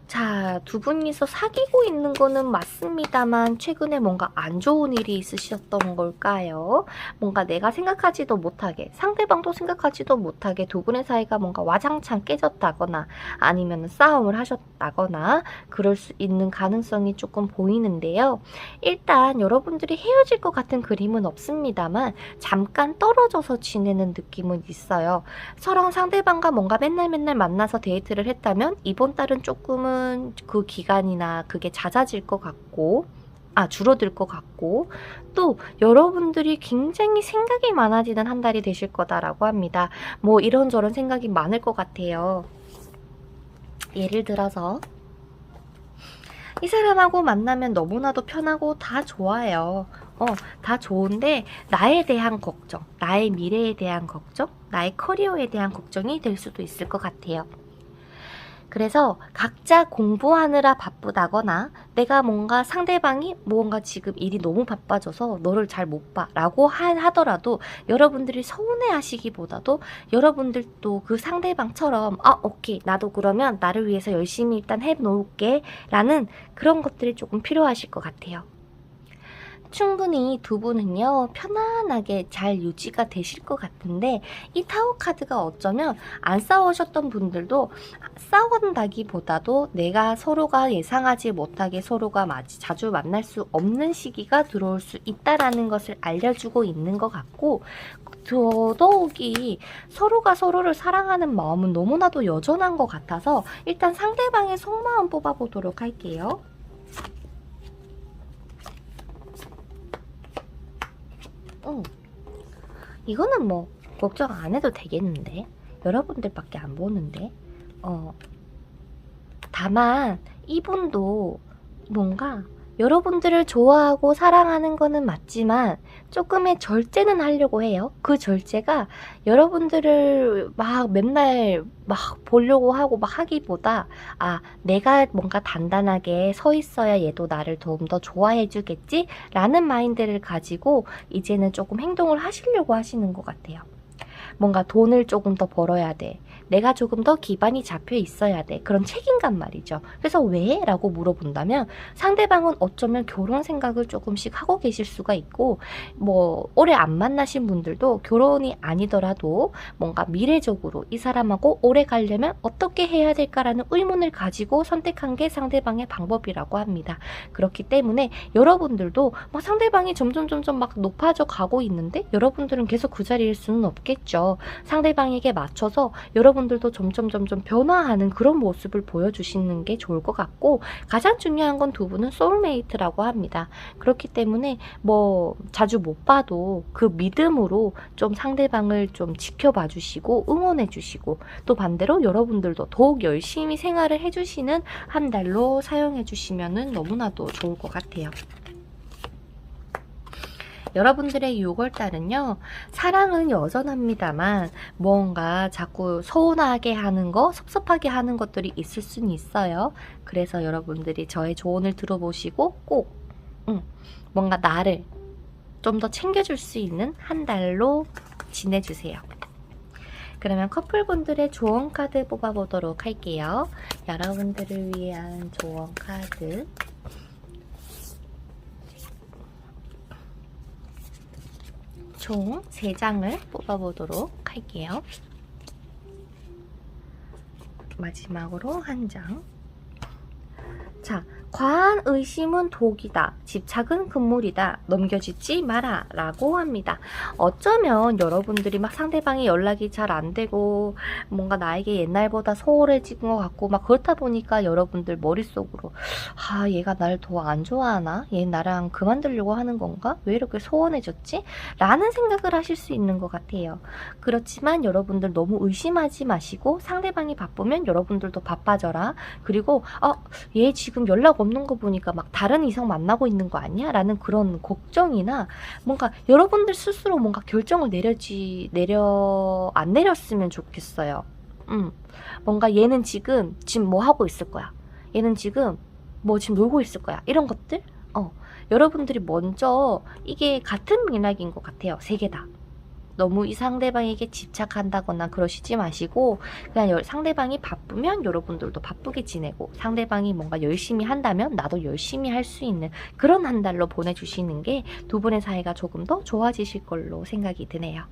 자, 두 분이서 사귀고 있는 거는 맞습니다만 최근에 뭔가 안 좋은 일이 있으셨던 걸까요? 뭔가 내가 생각하지도 못하게 상대방도 생각하지도 못하게 두 분의 사이가 뭔가 와장창 깨졌다거나 아니면 싸움을 하셨다거나 그럴 수 있는 가능성이 조금 보이는데요. 일단 여러분들이 헤어질 것 같은 그림은 없습니다만 잠깐 떨어져서 지내는 느낌은 있어요. 서로 상대방과 뭔가 맨날 만나서 데이트를 했다면 이번 달은 조금은 그 기간이나 그게 잦아질 것 같고 줄어들 것 같고 또 여러분들이 굉장히 생각이 많아지는 한 달이 되실 거다라고 합니다. 뭐 이런저런 생각이 많을 것 같아요. 예를 들어서 이 사람하고 만나면 너무나도 편하고 다 좋아요. 다 좋은데 나에 대한 걱정, 나의 미래에 대한 걱정, 나의 커리어에 대한 걱정이 될 수도 있을 것 같아요. 그래서 각자 공부하느라 바쁘다거나 내가 뭔가 상대방이 뭔가 지금 일이 너무 바빠져서 너를 잘 못 봐 라고 하더라도 여러분들이 서운해 하시기보다도 여러분들도 그 상대방처럼 오케이 나도 그러면 나를 위해서 열심히 일단 해놓을게 라는 그런 것들이 조금 필요하실 것 같아요. 충분히 두 분은요 편안하게 잘 유지가 되실 것 같은데 이 타워 카드가 어쩌면 안 싸우셨던 분들도 싸운다기보다도 내가 서로가 예상하지 못하게 서로가 자주 만날 수 없는 시기가 들어올 수 있다라는 것을 알려주고 있는 것 같고 더더욱이 서로가 서로를 사랑하는 마음은 너무나도 여전한 것 같아서 일단 상대방의 속마음 뽑아보도록 할게요. 이거는 뭐 걱정 안 해도 되겠는데? 여러분들밖에 안 보는데? 다만 이분도 뭔가 여러분들을 좋아하고 사랑하는 거는 맞지만 조금의 절제는 하려고 해요. 그 절제가 여러분들을 막 맨날 막 보려고 하고 막 하기보다 내가 뭔가 단단하게 서 있어야 얘도 나를 좀 더 좋아해 주겠지? 라는 마인드를 가지고 이제는 조금 행동을 하시려고 하시는 것 같아요. 뭔가 돈을 조금 더 벌어야 돼. 내가 조금 더 기반이 잡혀 있어야 돼. 그런 책임감 말이죠. 그래서 왜? 라고 물어본다면 상대방은 어쩌면 결혼 생각을 조금씩 하고 계실 수가 있고 뭐 오래 안 만나신 분들도 결혼이 아니더라도 뭔가 미래적으로 이 사람하고 오래 가려면 어떻게 해야 될까라는 의문을 가지고 선택한 게 상대방의 방법이라고 합니다. 그렇기 때문에 여러분들도 막 상대방이 점점 막 높아져 가고 있는데 여러분들은 계속 그 자리일 수는 없겠죠. 상대방에게 맞춰서 여러분들도 점점 변화하는 그런 모습을 보여주시는 게 좋을 것 같고 가장 중요한 건 두 분은 소울메이트라고 합니다. 그렇기 때문에 뭐 자주 못 봐도 그 믿음으로 좀 상대방을 좀 지켜봐 주시고 응원해 주시고 또 반대로 여러분들도 더욱 열심히 생활을 해주시는 한 달로 사용해 주시면 너무나도 좋을 것 같아요. 여러분들의 6월달은요. 사랑은 여전합니다만 뭔가 자꾸 서운하게 하는 거, 섭섭하게 하는 것들이 있을 수는 있어요. 그래서 여러분들이 저의 조언을 들어보시고 꼭 뭔가 나를 좀 더 챙겨줄 수 있는 한 달로 지내주세요. 그러면 커플분들의 조언 카드 뽑아보도록 할게요. 여러분들을 위한 조언 카드. 총 3장을 뽑아보도록 할게요. 마지막으로 한 장. 자, 과한 의심은 독이다. 집착은 금물이다. 넘겨짓지 마라. 라고 합니다. 어쩌면 여러분들이 막 상대방이 연락이 잘 안 되고 뭔가 나에게 옛날보다 소홀해진 것 같고 막 그렇다 보니까 여러분들 머릿속으로 얘가 날 더 안 좋아하나? 얘 나랑 그만두려고 하는 건가? 왜 이렇게 소원해졌지? 라는 생각을 하실 수 있는 것 같아요. 그렇지만 여러분들 너무 의심하지 마시고 상대방이 바쁘면 여러분들도 바빠져라. 그리고 얘 지금 연락 없는 거 보니까 막 다른 이성 만나고 있는 거 아니야? 라는 그런 걱정이나 뭔가 여러분들 스스로 뭔가 결정을 안 내렸으면 좋겠어요. 뭔가 얘는 지금 뭐 하고 있을 거야. 얘는 지금 지금 놀고 있을 거야. 이런 것들? 여러분들이 먼저 이게 같은 맥락인 것 같아요. 3개 다. 너무 이 상대방에게 집착한다거나 그러시지 마시고 그냥 상대방이 바쁘면 여러분들도 바쁘게 지내고 상대방이 뭔가 열심히 한다면 나도 열심히 할 수 있는 그런 한 달로 보내주시는 게 두 분의 사이가 조금 더 좋아지실 걸로 생각이 드네요.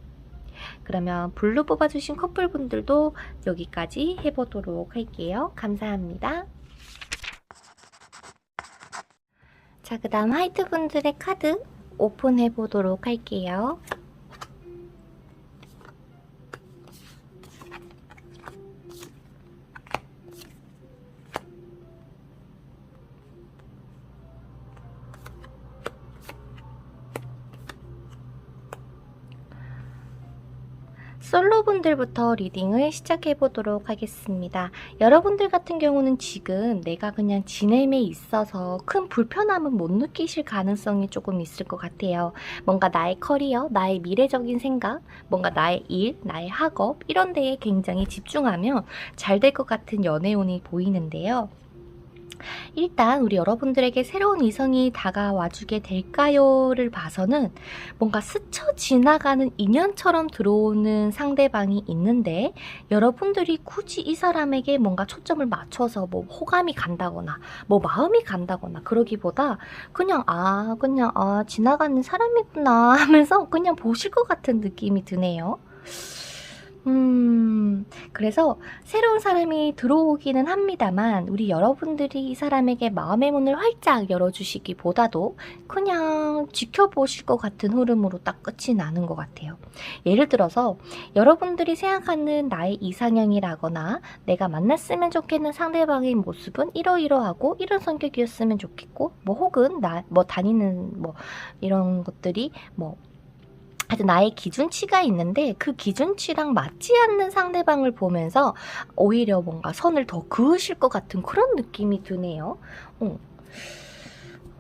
그러면 블루 뽑아주신 커플분들도 여기까지 해보도록 할게요. 감사합니다. 자, 그 다음 화이트 분들의 카드 오픈해 보도록 할게요. 솔로분들부터 리딩을 시작해보도록 하겠습니다. 여러분들 같은 경우는 지금 내가 그냥 지냄에 있어서 큰 불편함은 못 느끼실 가능성이 조금 있을 것 같아요. 뭔가 나의 커리어, 나의 미래적인 생각, 뭔가 나의 일, 나의 학업 이런 데에 굉장히 집중하면 잘 될 것 같은 연애운이 보이는데요. 일단 우리 여러분들에게 새로운 이성이 다가와주게 될까요를 봐서는 뭔가 스쳐 지나가는 인연처럼 들어오는 상대방이 있는데 여러분들이 굳이 이 사람에게 뭔가 초점을 맞춰서 뭐 호감이 간다거나 뭐 마음이 간다거나 그러기보다 그냥 지나가는 사람이구나 하면서 그냥 보실 것 같은 느낌이 드네요. 그래서 새로운 사람이 들어오기는 합니다만 우리 여러분들이 이 사람에게 마음의 문을 활짝 열어주시기보다도 그냥 지켜보실 것 같은 흐름으로 딱 끝이 나는 것 같아요. 예를 들어서 여러분들이 생각하는 나의 이상형이라거나 내가 만났으면 좋겠는 상대방의 모습은 이러이러하고 이런 성격이었으면 좋겠고 뭐 혹은 나 다니는 뭐 이런 것들이 뭐 아주 나의 기준치가 있는데 그 기준치랑 맞지 않는 상대방을 보면서 오히려 뭔가 선을 더 그으실 것 같은 그런 느낌이 드네요.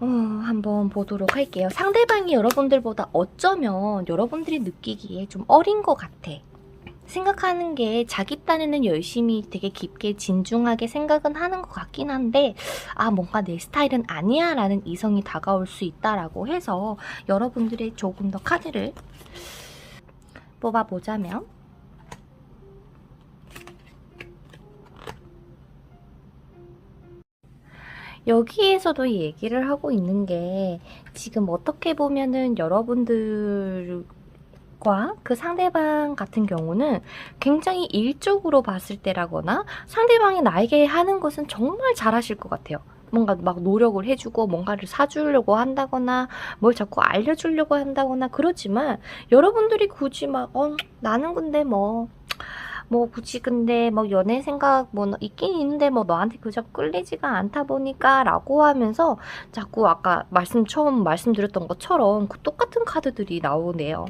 한번 보도록 할게요. 상대방이 여러분들보다 어쩌면 여러분들이 느끼기에 좀 어린 것 같아. 생각하는 게 자기 딴에는 열심히 되게 깊게 진중하게 생각은 하는 것 같긴 한데 뭔가 내 스타일은 아니야 라는 이성이 다가올 수 있다라고 해서 여러분들이 조금 더 카드를 뽑아보자면 여기에서도 얘기를 하고 있는 게 지금 어떻게 보면은 여러분들과 그 상대방 같은 경우는 굉장히 일적으로 봤을 때라거나 상대방이 나에게 하는 것은 정말 잘하실 것 같아요. 뭔가 막 노력을 해주고 뭔가를 사주려고 한다거나 뭘 자꾸 알려주려고 한다거나 그러지만 여러분들이 굳이 막 나는 근데 뭐 굳이 근데 뭐 연애 생각 뭐 있긴 있는데 뭐 너한테 그저 끌리지가 않다 보니까 라고 하면서 자꾸 아까 처음 말씀드렸던 것처럼 그 똑같은 카드들이 나오네요.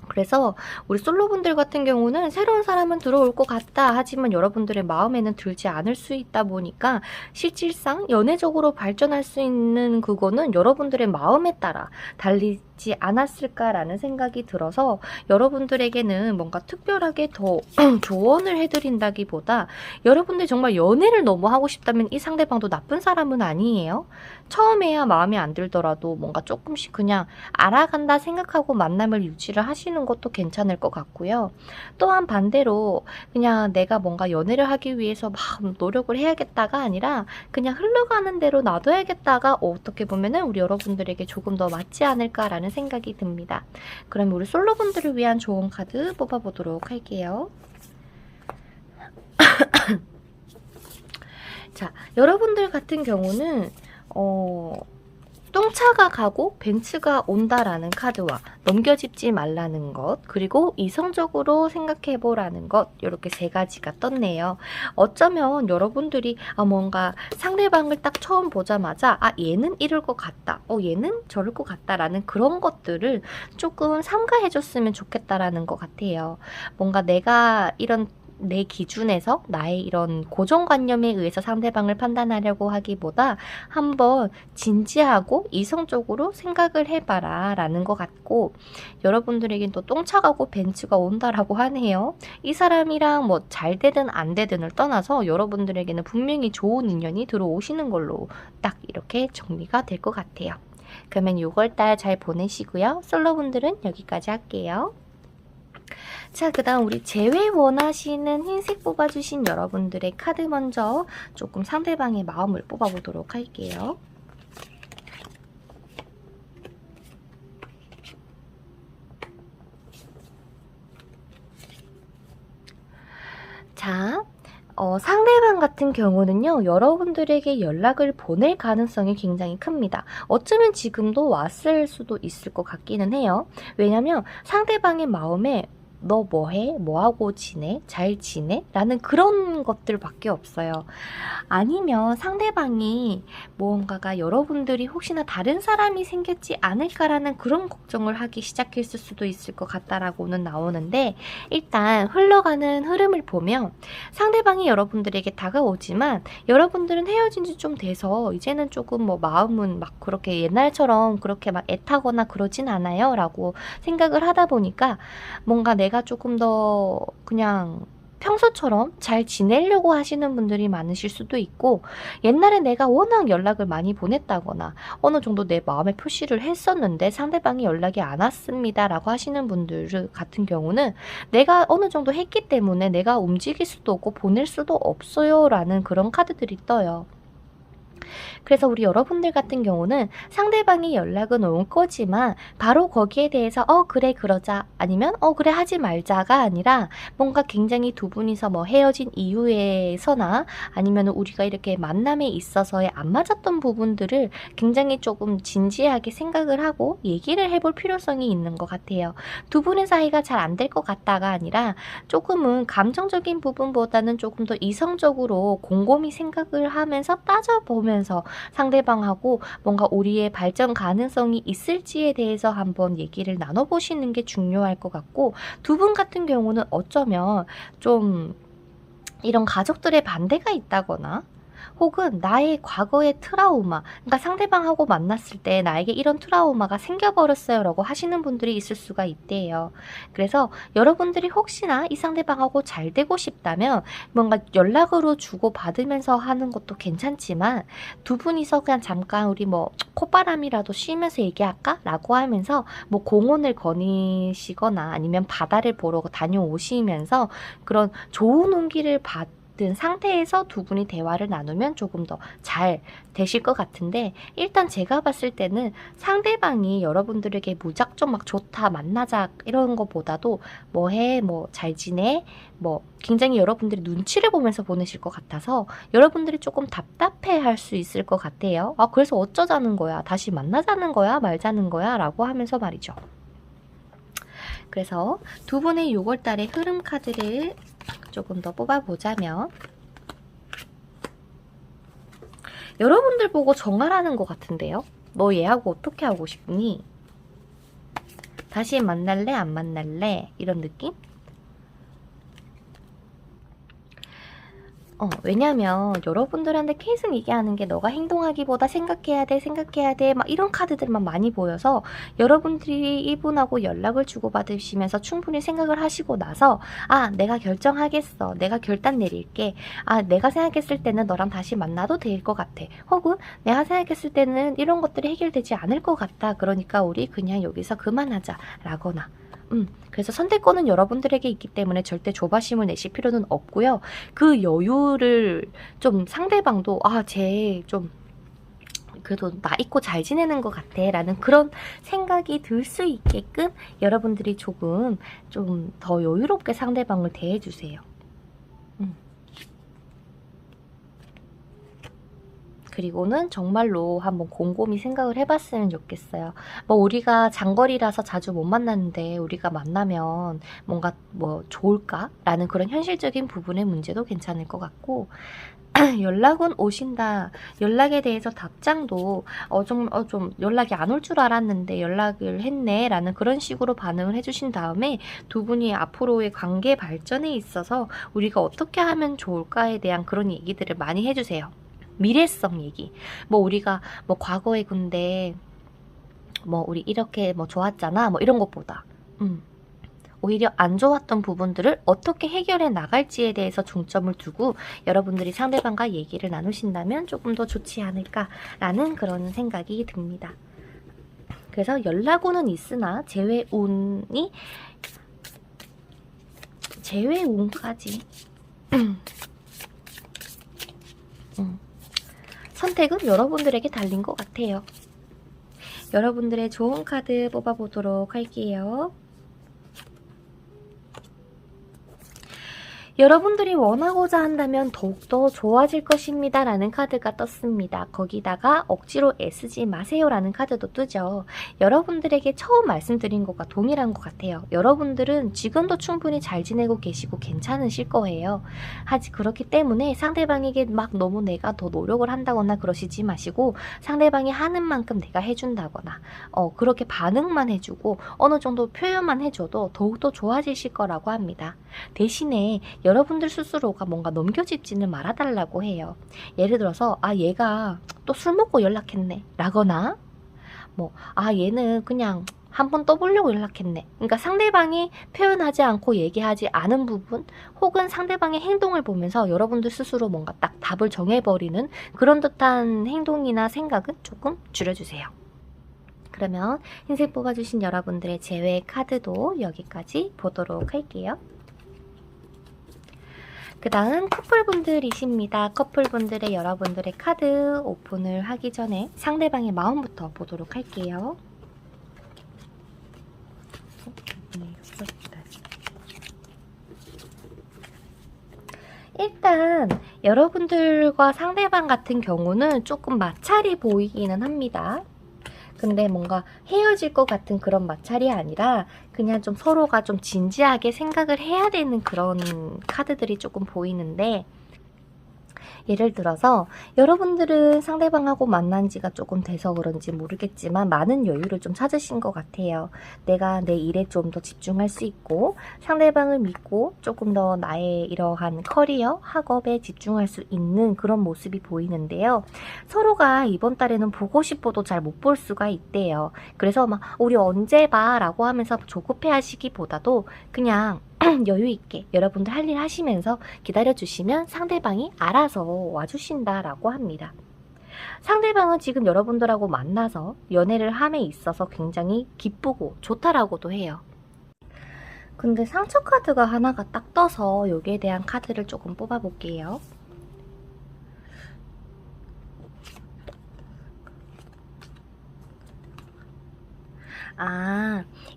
그래서 우리 솔로분들 같은 경우는 새로운 사람은 들어올 것 같다 하지만 여러분들의 마음에는 들지 않을 수 있다 보니까 실질상 연애적으로 발전할 수 있는 그거는 여러분들의 마음에 따라 달리지 않았을까라는 생각이 들어서 여러분들에게는 뭔가 특별하게 더 조언을 해드린다기보다 여러분들 정말 연애를 너무 하고 싶다면 이 상대방도 나쁜 사람은 아니에요. 처음에야 마음에 안 들더라도 뭔가 조금씩 그냥 알아간다 생각하고 만남을 유지를 하시는 것도 괜찮을 것 같고요. 또한 반대로 그냥 내가 뭔가 연애를 하기 위해서 막 노력을 해야겠다가 아니라 그냥 흘러가는 대로 놔둬야겠다가 어떻게 보면은 우리 여러분들에게 조금 더 맞지 않을까라는 생각이 듭니다. 그럼 우리 솔로분들을 위한 좋은 카드 뽑아보도록 할게요. 자, 여러분들 같은 경우는 똥차가 가고 벤츠가 온다라는 카드와 넘겨짚지 말라는 것, 그리고 이성적으로 생각해보라는 것, 이렇게 세 가지가 떴네요. 어쩌면 여러분들이 뭔가 상대방을 딱 처음 보자마자 얘는 이럴 것 같다, 얘는 저럴 것 같다라는 그런 것들을 조금 삼가해줬으면 좋겠다라는 것 같아요. 뭔가 내가 이런 내 기준에서 나의 이런 고정관념에 의해서 상대방을 판단하려고 하기보다 한번 진지하고 이성적으로 생각을 해봐라 라는 것 같고, 여러분들에겐 또 똥차 가고 벤츠가 온다라고 하네요. 이 사람이랑 뭐 잘 되든 안 되든을 떠나서 여러분들에게는 분명히 좋은 인연이 들어오시는 걸로 딱 이렇게 정리가 될 것 같아요. 그러면 6월달 잘 보내시고요. 솔로분들은 여기까지 할게요. 자, 그 다음 우리 재회 원하시는 흰색 뽑아주신 여러분들의 카드 먼저 조금 상대방의 마음을 뽑아보도록 할게요. 자, 상대방 같은 경우는요, 여러분들에게 연락을 보낼 가능성이 굉장히 큽니다. 어쩌면 지금도 왔을 수도 있을 것 같기는 해요. 왜냐면 상대방의 마음에 너 뭐해? 뭐하고 지내? 잘 지내? 라는 그런 것들밖에 없어요. 아니면 상대방이 무언가가 여러분들이 혹시나 다른 사람이 생겼지 않을까라는 그런 걱정을 하기 시작했을 수도 있을 것 같다라고는 나오는데, 일단 흘러가는 흐름을 보면 상대방이 여러분들에게 다가오지만 여러분들은 헤어진 지 좀 돼서 이제는 조금 뭐 마음은 막 그렇게 옛날처럼 그렇게 막 애타거나 그러진 않아요 라고 생각을 하다 보니까 뭔가 내가 조금 더 그냥 평소처럼 잘 지내려고 하시는 분들이 많으실 수도 있고, 옛날에 내가 워낙 연락을 많이 보냈다거나 어느 정도 내 마음의 표시를 했었는데 상대방이 연락이 안 왔습니다 라고 하시는 분들 같은 경우는 내가 어느 정도 했기 때문에 내가 움직일 수도 없고 보낼 수도 없어요 라는 그런 카드들이 떠요. 그래서 우리 여러분들 같은 경우는 상대방이 연락은 올 거지만 바로 거기에 대해서 그래 그러자, 아니면 그래 하지 말자가 아니라 뭔가 굉장히 두 분이서 뭐 헤어진 이후에서나 아니면 우리가 이렇게 만남에 있어서의 안 맞았던 부분들을 굉장히 조금 진지하게 생각을 하고 얘기를 해볼 필요성이 있는 것 같아요. 두 분의 사이가 잘 안 될 것 같다가 아니라 조금은 감정적인 부분보다는 조금 더 이성적으로 곰곰이 생각을 하면서 따져보면 받으면서 상대방하고 뭔가 우리의 발전 가능성이 있을지에 대해서 한번 얘기를 나눠보시는 게 중요할 것 같고, 두 분 같은 경우는 어쩌면 좀 이런 가족들의 반대가 있다거나 혹은 나의 과거의 트라우마, 그러니까 상대방하고 만났을 때 나에게 이런 트라우마가 생겨버렸어요 라고 하시는 분들이 있을 수가 있대요. 그래서 여러분들이 혹시나 이 상대방하고 잘 되고 싶다면 뭔가 연락으로 주고받으면서 하는 것도 괜찮지만, 두 분이서 그냥 잠깐 우리 뭐 콧바람이라도 쉬면서 얘기할까? 라고 하면서 뭐 공원을 거니시거나 아니면 바다를 보러 다녀오시면서 그런 좋은 온기를 받은 상태에서 두 분이 대화를 나누면 조금 더 잘 되실 것 같은데, 일단 제가 봤을 때는 상대방이 여러분들에게 무작정 막 좋다, 만나자 이런 거보다도 뭐해, 뭐 잘 지내, 뭐 굉장히 여러분들이 눈치를 보면서 보내실 것 같아서 여러분들이 조금 답답해 할 수 있을 것 같아요. 아, 그래서 어쩌자는 거야, 다시 만나자는 거야, 말자는 거야 라고 하면서 말이죠. 그래서 두 분의 6월달의 흐름 카드를 조금 더 뽑아보자면, 여러분들 보고 정하라는 것 같은데요. 너 얘하고 어떻게 하고 싶니? 다시 만날래? 안 만날래? 이런 느낌? 왜냐면 여러분들한테 계속 얘기하는 게 너가 행동하기보다 생각해야 돼 막 이런 카드들만 많이 보여서, 여러분들이 이분하고 연락을 주고받으시면서 충분히 생각을 하시고 나서 아, 내가 결정하겠어, 내가 결단 내릴게, 아, 내가 생각했을 때는 너랑 다시 만나도 될 것 같아, 혹은 내가 생각했을 때는 이런 것들이 해결되지 않을 것 같다, 그러니까 우리 그냥 여기서 그만하자 라거나, 그래서 선택권은 여러분들에게 있기 때문에 절대 조바심을 내실 필요는 없고요. 그 여유를 좀 상대방도 쟤 좀 그래도 나 잊고 잘 지내는 것 같아 라는 그런 생각이 들 수 있게끔 여러분들이 조금 좀 더 여유롭게 상대방을 대해주세요. 그리고는 정말로 한번 곰곰이 생각을 해봤으면 좋겠어요. 뭐 우리가 장거리라서 자주 못 만났는데 우리가 만나면 뭔가 뭐 좋을까? 라는 그런 현실적인 부분의 문제도 괜찮을 것 같고, 연락은 오신다. 연락에 대해서 답장도 좀 연락이 안 올 줄 알았는데 연락을 했네 라는 그런 식으로 반응을 해주신 다음에 두 분이 앞으로의 관계 발전에 있어서 우리가 어떻게 하면 좋을까에 대한 그런 얘기들을 많이 해주세요. 미래성 얘기. 뭐 우리가 뭐 과거에 근데 뭐 우리 이렇게 뭐 좋았잖아, 뭐 이런 것보다 오히려 안 좋았던 부분들을 어떻게 해결해 나갈지에 대해서 중점을 두고 여러분들이 상대방과 얘기를 나누신다면 조금 더 좋지 않을까라는 그런 생각이 듭니다. 그래서 연락운은 있으나 제외운까지 선택은 여러분들에게 달린 것 같아요. 여러분들의 좋은 카드 뽑아보도록 할게요. 여러분들이 원하고자 한다면 더욱더 좋아질 것입니다 라는 카드가 떴습니다. 거기다가 억지로 애쓰지 마세요 라는 카드도 뜨죠. 여러분들에게 처음 말씀드린 것과 동일한 것 같아요. 여러분들은 지금도 충분히 잘 지내고 계시고 괜찮으실 거예요. 그렇기 때문에 상대방에게 막 너무 내가 더 노력을 한다거나 그러시지 마시고, 상대방이 하는 만큼 내가 해준다거나 그렇게 반응만 해주고 어느 정도 표현만 해줘도 더욱더 좋아지실 거라고 합니다. 대신에 여러분들 스스로가 뭔가 넘겨짚지는 말아달라고 해요. 예를 들어서 얘가 또 술 먹고 연락했네 라거나, 얘는 그냥 한번 떠보려고 연락했네. 그러니까 상대방이 표현하지 않고 얘기하지 않은 부분, 혹은 상대방의 행동을 보면서 여러분들 스스로 뭔가 딱 답을 정해버리는 그런 듯한 행동이나 생각은 조금 줄여주세요. 그러면 흰색 뽑아주신 여러분들의 제외 카드도 여기까지 보도록 할게요. 그 다음 커플분들이십니다. 커플분들의 여러분들의 카드 오픈을 하기 전에 상대방의 마음부터 보도록 할게요. 일단 여러분들과 상대방 같은 경우는 조금 마찰이 보이기는 합니다. 근데 뭔가 헤어질 것 같은 그런 마찰이 아니라 그냥 좀 서로가 좀 진지하게 생각을 해야 되는 그런 카드들이 조금 보이는데, 예를 들어서 여러분들은 상대방하고 만난 지가 조금 돼서 그런지 모르겠지만 많은 여유를 좀 찾으신 것 같아요. 내가 내 일에 좀 더 집중할 수 있고 상대방을 믿고 조금 더 나의 이러한 커리어, 학업에 집중할 수 있는 그런 모습이 보이는데요. 서로가 이번 달에는 보고 싶어도 잘 못 볼 수가 있대요. 그래서 막 우리 언제 봐 라고 하면서 조급해 하시기보다도 그냥 여유 있게 여러분들 할 일 하시면서 기다려주시면 상대방이 알아서 와주신다라고 합니다. 상대방은 지금 여러분들하고 만나서 연애를 함에 있어서 굉장히 기쁘고 좋다라고도 해요. 근데 상처 카드가 하나가 딱 떠서 여기에 대한 카드를 조금 뽑아볼게요.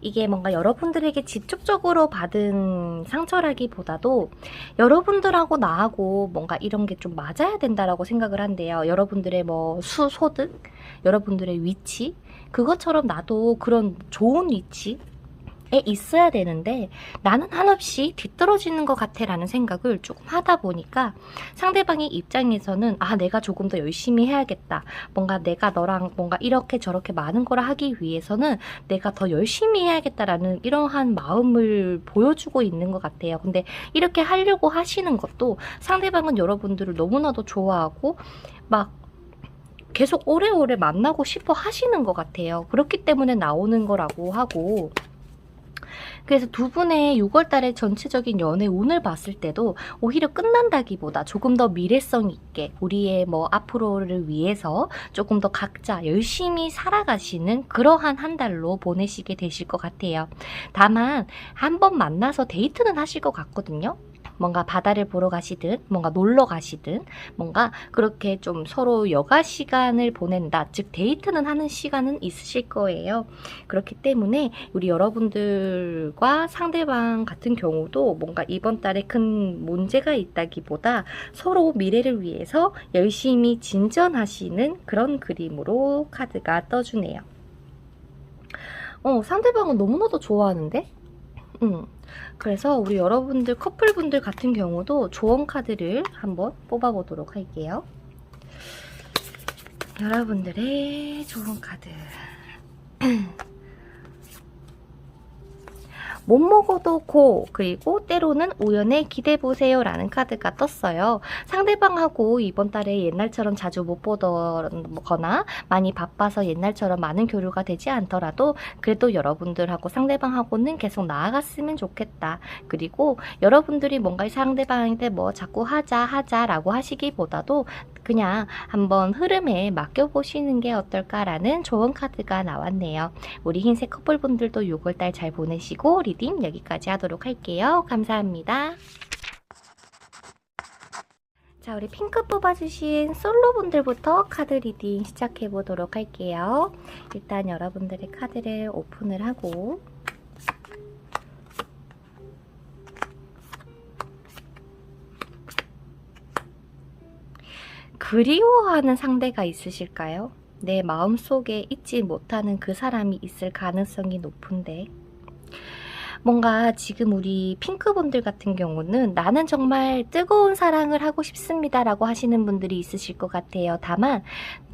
이게 뭔가 여러분들에게 직접적으로 받은 상처라기보다도 여러분들하고 나하고 뭔가 이런 게 좀 맞아야 된다라고 생각을 한대요. 여러분들의 뭐 소득, 여러분들의 위치, 그것처럼 나도 그런 좋은 위치에 있어야 되는데 나는 한없이 뒤떨어지는 것 같아 라는 생각을 조금 하다 보니까 상대방의 입장에서는 내가 조금 더 열심히 해야겠다, 뭔가 내가 너랑 뭔가 이렇게 저렇게 많은 걸 하기 위해서는 내가 더 열심히 해야겠다라는 이러한 마음을 보여주고 있는 것 같아요. 근데 이렇게 하려고 하시는 것도 상대방은 여러분들을 너무나도 좋아하고 막 계속 오래오래 만나고 싶어 하시는 것 같아요. 그렇기 때문에 나오는 거라고 하고, 그래서 두 분의 6월달의 전체적인 연애 운을 봤을 때도 오히려 끝난다기보다 조금 더 미래성 있게 우리의 뭐 앞으로를 위해서 조금 더 각자 열심히 살아가시는 그러한 한 달로 보내시게 되실 것 같아요. 다만 한번 만나서 데이트는 하실 것 같거든요. 뭔가 바다를 보러 가시든 뭔가 놀러 가시든 뭔가 그렇게 좀 서로 여가 시간을 보낸다, 즉 데이트는 하는 시간은 있으실 거예요. 그렇기 때문에 우리 여러분들과 상대방 같은 경우도 뭔가 이번 달에 큰 문제가 있다기보다 서로 미래를 위해서 열심히 진전하시는 그런 그림으로 카드가 떠주네요. 상대방은 너무나도 좋아하는데? 그래서 우리 여러분들 커플분들 같은 경우도 조언 카드를 한번 뽑아보도록 할게요. 여러분들의 조언 카드. 못 먹어도 고, 그리고 때로는 우연에 기대보세요 라는 카드가 떴어요. 상대방하고 이번 달에 옛날처럼 자주 못 보거나 많이 바빠서 옛날처럼 많은 교류가 되지 않더라도 그래도 여러분들하고 상대방하고는 계속 나아갔으면 좋겠다. 그리고 여러분들이 뭔가 상대방한테 뭐 자꾸 하자라고 하시기보다도 그냥 한번 흐름에 맡겨보시는 게 어떨까라는 좋은 카드가 나왔네요. 우리 흰색 커플분들도 6월달 잘 보내시고 리딩 여기까지 하도록 할게요. 감사합니다. 자, 우리 핑크 뽑아주신 솔로분들부터 카드 리딩 시작해보도록 할게요. 일단 여러분들의 카드를 오픈을 하고 그리워하는 상대가 있으실까요? 내 마음속에 잊지 못하는 그 사람이 있을 가능성이 높은데 뭔가 지금 우리 핑크분들 같은 경우는 나는 정말 뜨거운 사랑을 하고 싶습니다 라고 하시는 분들이 있으실 것 같아요. 다만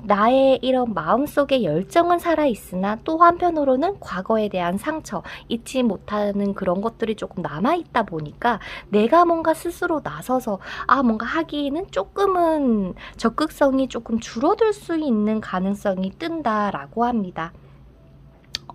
나의 이런 마음속에 열정은 살아있으나 또 한편으로는 과거에 대한 상처, 잊지 못하는 그런 것들이 조금 남아있다 보니까 내가 뭔가 스스로 나서서 뭔가 하기에는 조금은 적극성이 조금 줄어들 수 있는 가능성이 뜬다라고 합니다.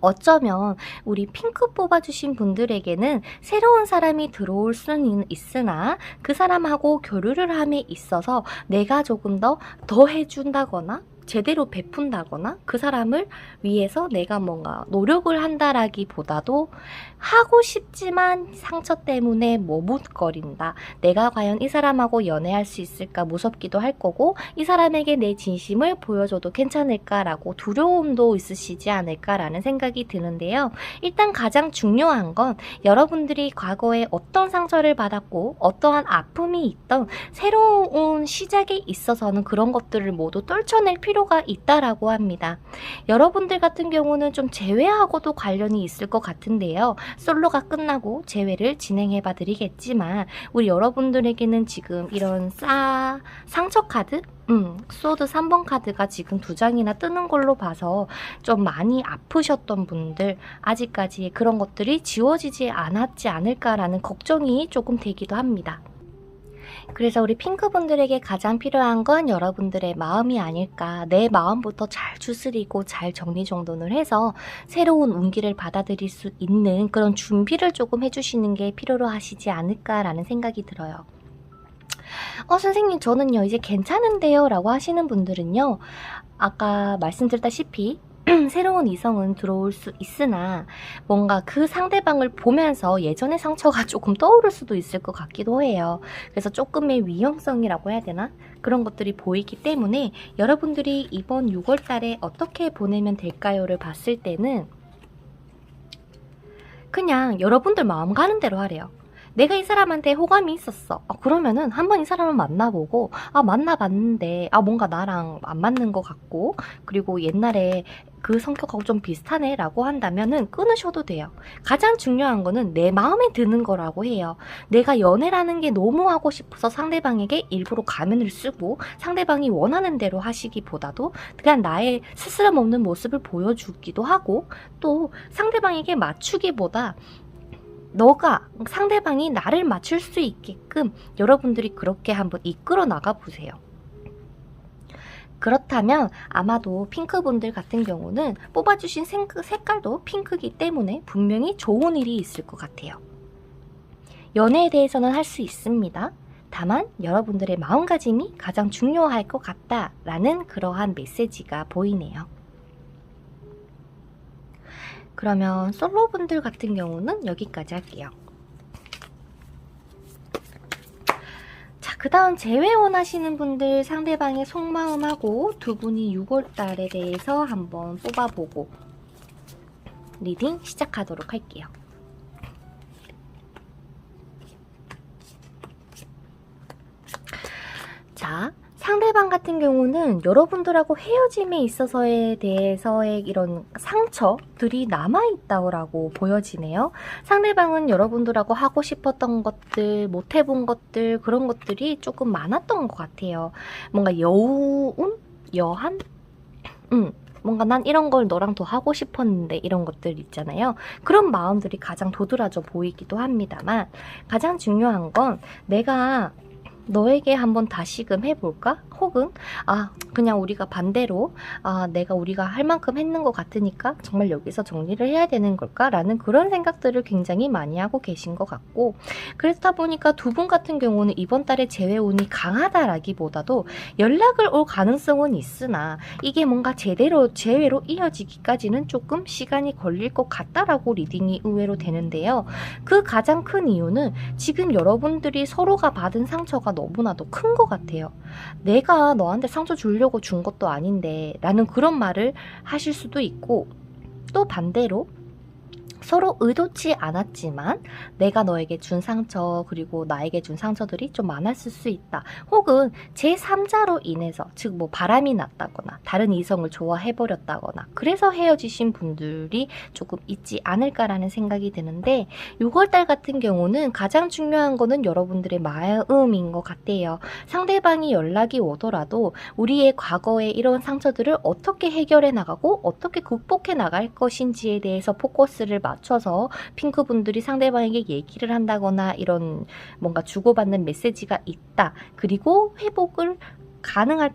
어쩌면 우리 핑크 뽑아주신 분들에게는 새로운 사람이 들어올 수는 있으나 그 사람하고 교류를 함에 있어서 내가 조금 더 해준다거나 제대로 베푼다거나 그 사람을 위해서 내가 뭔가 노력을 한다라기보다도 하고 싶지만 상처 때문에 머뭇거린다. 내가 과연 이 사람하고 연애할 수 있을까 무섭기도 할 거고 이 사람에게 내 진심을 보여줘도 괜찮을까라고 두려움도 있으시지 않을까라는 생각이 드는데요. 일단 가장 중요한 건 여러분들이 과거에 어떤 상처를 받았고 어떠한 아픔이 있던 새로운 시작에 있어서는 그런 것들을 모두 떨쳐낼 필요가 필요가 있다라고 합니다. 여러분들 같은 경우는 좀 재회하고도 관련이 있을 것 같은데요. 솔로가 끝나고 재회를 진행해 봐 드리겠지만 우리 여러분들에게는 지금 이런 상처 카드? 소드 3번 카드가 지금 2장이나 뜨는 걸로 봐서 좀 많이 아프셨던 분들, 아직까지 그런 것들이 지워지지 않았지 않을까라는 걱정이 조금 되기도 합니다. 그래서 우리 핑크분들에게 가장 필요한 건 여러분들의 마음이 아닐까. 내 마음부터 잘 추스리고 잘 정리정돈을 해서 새로운 운기를 받아들일 수 있는 그런 준비를 조금 해주시는 게 필요로 하시지 않을까라는 생각이 들어요. 선생님 저는요 이제 괜찮은데요 라고 하시는 분들은요, 아까 말씀드렸다시피 새로운 이성은 들어올 수 있으나 뭔가 그 상대방을 보면서 예전의 상처가 조금 떠오를 수도 있을 것 같기도 해요. 그래서 조금의 위험성이라고 해야 되나? 그런 것들이 보이기 때문에 여러분들이 이번 6월 달에 어떻게 보내면 될까요를 봤을 때는 그냥 여러분들 마음 가는 대로 하래요. 내가 이 사람한테 호감이 있었어. 그러면은 한번 이 사람을 만나보고 만나봤는데 뭔가 나랑 안 맞는 것 같고 그리고 옛날에 그 성격하고 좀 비슷하네 라고 한다면은 끊으셔도 돼요. 가장 중요한 거는 내 마음에 드는 거라고 해요. 내가 연애라는 게 너무 하고 싶어서 상대방에게 일부러 가면을 쓰고 상대방이 원하는 대로 하시기보다도 그냥 나의 스스럼 없는 모습을 보여주기도 하고 또 상대방에게 맞추기보다 상대방이 나를 맞출 수 있게끔 여러분들이 그렇게 한번 이끌어 나가 보세요. 그렇다면 아마도 핑크분들 같은 경우는 뽑아주신 색깔도 핑크기 때문에 분명히 좋은 일이 있을 것 같아요. 연애에 대해서는 할 수 있습니다. 다만 여러분들의 마음가짐이 가장 중요할 것 같다라는 그러한 메시지가 보이네요. 그러면 솔로분들 같은 경우는 여기까지 할게요. 자, 그 다음 재회 원하시는 분들 상대방의 속마음하고 두 분이 6월달에 대해서 한번 뽑아보고 리딩 시작하도록 할게요. 자, 상대방 같은 경우는 여러분들하고 헤어짐에 있어서에 대해서의 이런 상처들이 남아있다고 보여지네요. 상대방은 여러분들하고 하고 싶었던 것들, 못해본 것들, 그런 것들이 조금 많았던 것 같아요. 뭔가 여한? 뭔가 난 이런 걸 너랑 더 하고 싶었는데 이런 것들 있잖아요. 그런 마음들이 가장 도드라져 보이기도 합니다만 가장 중요한 건 내가 너에게 한번 다시금 해볼까? 혹은 그냥 우리가 반대로 우리가 할 만큼 했는 것 같으니까 정말 여기서 정리를 해야 되는 걸까? 라는 그런 생각들을 굉장히 많이 하고 계신 것 같고, 그렇다 보니까 두 분 같은 경우는 이번 달에 재회운이 강하다라기보다도 연락을 올 가능성은 있으나 이게 뭔가 제대로 재회로 이어지기까지는 조금 시간이 걸릴 것 같다라고 리딩이 의외로 되는데요. 그 가장 큰 이유는 지금 여러분들이 서로가 받은 상처가 너무나도 큰 것 같아요. 내가 너한테 상처 주려고 준 것도 아닌데 라는 그런 말을 하실 수도 있고, 또 반대로 서로 의도치 않았지만 내가 너에게 준 상처 그리고 나에게 준 상처들이 좀 많았을 수 있다. 혹은 제3자로 인해서 즉 뭐 바람이 났다거나 다른 이성을 좋아해버렸다거나 그래서 헤어지신 분들이 조금 있지 않을까라는 생각이 드는데 6월달 같은 경우는 가장 중요한 거는 여러분들의 마음인 것 같아요. 상대방이 연락이 오더라도 우리의 과거의 이런 상처들을 어떻게 해결해 나가고 어떻게 극복해 나갈 것인지에 대해서 포커스를 맞춰서 핑크분들이 상대방에게 얘기를 한다거나 이런 뭔가 주고받는 메시지가 있다. 그리고 회복이 가능할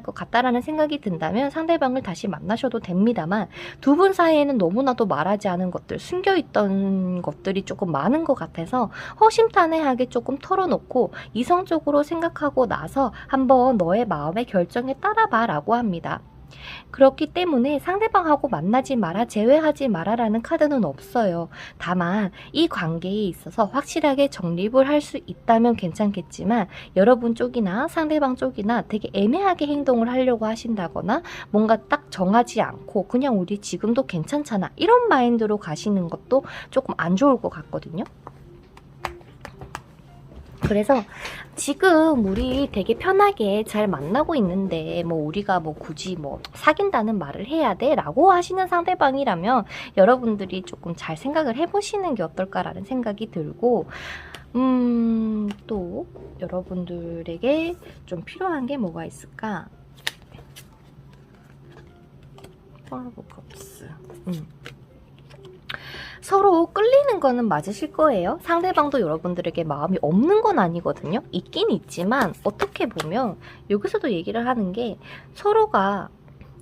것 같다라는 생각이 든다면 상대방을 다시 만나셔도 됩니다만 두 분 사이에는 너무나도 말하지 않은 것들, 숨겨있던 것들이 조금 많은 것 같아서 허심탄회하게 조금 털어놓고 이성적으로 생각하고 나서 한번 너의 마음의 결정에 따라봐 라고 합니다. 그렇기 때문에 상대방하고 만나지 마라, 재회하지 마라 라는 카드는 없어요. 다만 이 관계에 있어서 확실하게 정립을 할 수 있다면 괜찮겠지만 여러분 쪽이나 상대방 쪽이나 되게 애매하게 행동을 하려고 하신다거나 뭔가 딱 정하지 않고 그냥 우리 지금도 괜찮잖아 이런 마인드로 가시는 것도 조금 안 좋을 것 같거든요. 그래서 지금 우리 되게 편하게 잘 만나고 있는데 뭐 우리가 뭐 굳이 뭐 사귄다는 말을 해야 돼? 라고 하시는 상대방이라면 여러분들이 조금 잘 생각을 해보시는 게 어떨까라는 생각이 들고 또 여러분들에게 좀 필요한 게 뭐가 있을까? 컵스. 서로 끌리는 거는 맞으실 거예요. 상대방도 여러분들에게 마음이 없는 건 아니거든요. 있긴 있지만 어떻게 보면 여기서도 얘기를 하는 게 서로가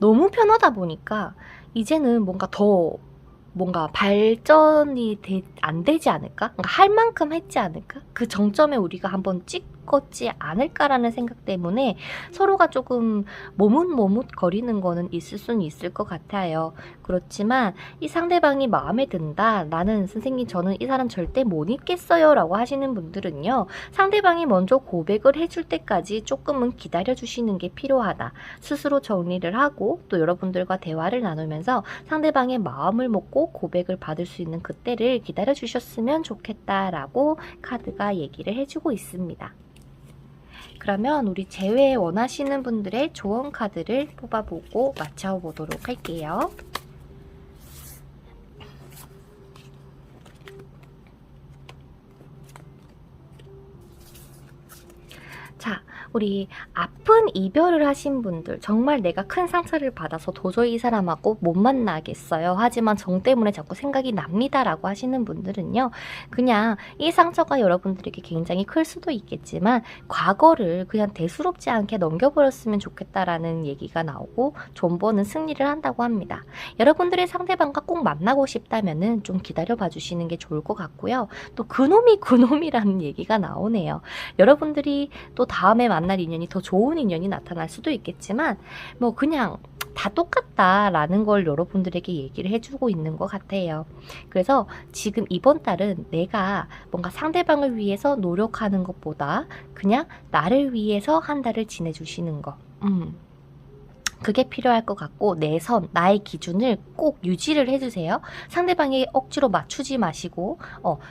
너무 편하다 보니까 이제는 뭔가 발전이 안 되지 않을까? 그러니까 할 만큼 했지 않을까? 그 정점에 우리가 한번 찍었지 않을까라는 생각 때문에 서로가 조금 머뭇머뭇거리는 거는 있을 수는 있을 것 같아요. 그렇지만 이 상대방이 마음에 든다. 나는 선생님 저는 이 사람 절대 못 잊겠어요 라고 하시는 분들은요. 상대방이 먼저 고백을 해줄 때까지 조금은 기다려주시는 게 필요하다. 스스로 정리를 하고 또 여러분들과 대화를 나누면서 상대방의 마음을 먹고 고백을 받을 수 있는 그때를 기다려주셨으면 좋겠다라고 카드가 얘기를 해주고 있습니다. 그러면 우리 재회 원하시는 분들의 조언 카드를 뽑아보고 맞춰보도록 할게요. 자, 우리 아픈 이별을 하신 분들, 정말 내가 큰 상처를 받아서 도저히 이 사람하고 못 만나겠어요. 하지만 정 때문에 자꾸 생각이 납니다. 라고 하시는 분들은요. 그냥 이 상처가 여러분들에게 굉장히 클 수도 있겠지만 과거를 그냥 대수롭지 않게 넘겨버렸으면 좋겠다라는 얘기가 나오고 존버는 승리를 한다고 합니다. 여러분들의 상대방과 꼭 만나고 싶다면은 좀 기다려봐 주시는 게 좋을 것 같고요. 또 그놈이 그놈이라는 얘기가 나오네요. 여러분들이 또 다음에 만날 인연이 더 좋은 인연이 나타날 수도 있겠지만 뭐 그냥 다 똑같다라는 걸 여러분들에게 얘기를 해주고 있는 것 같아요. 그래서 지금 이번 달은 내가 뭔가 상대방을 위해서 노력하는 것보다 그냥 나를 위해서 한 달을 지내주시는 거. 그게 필요할 것 같고 내 선, 나의 기준을 꼭 유지를 해주세요. 상대방이 억지로 맞추지 마시고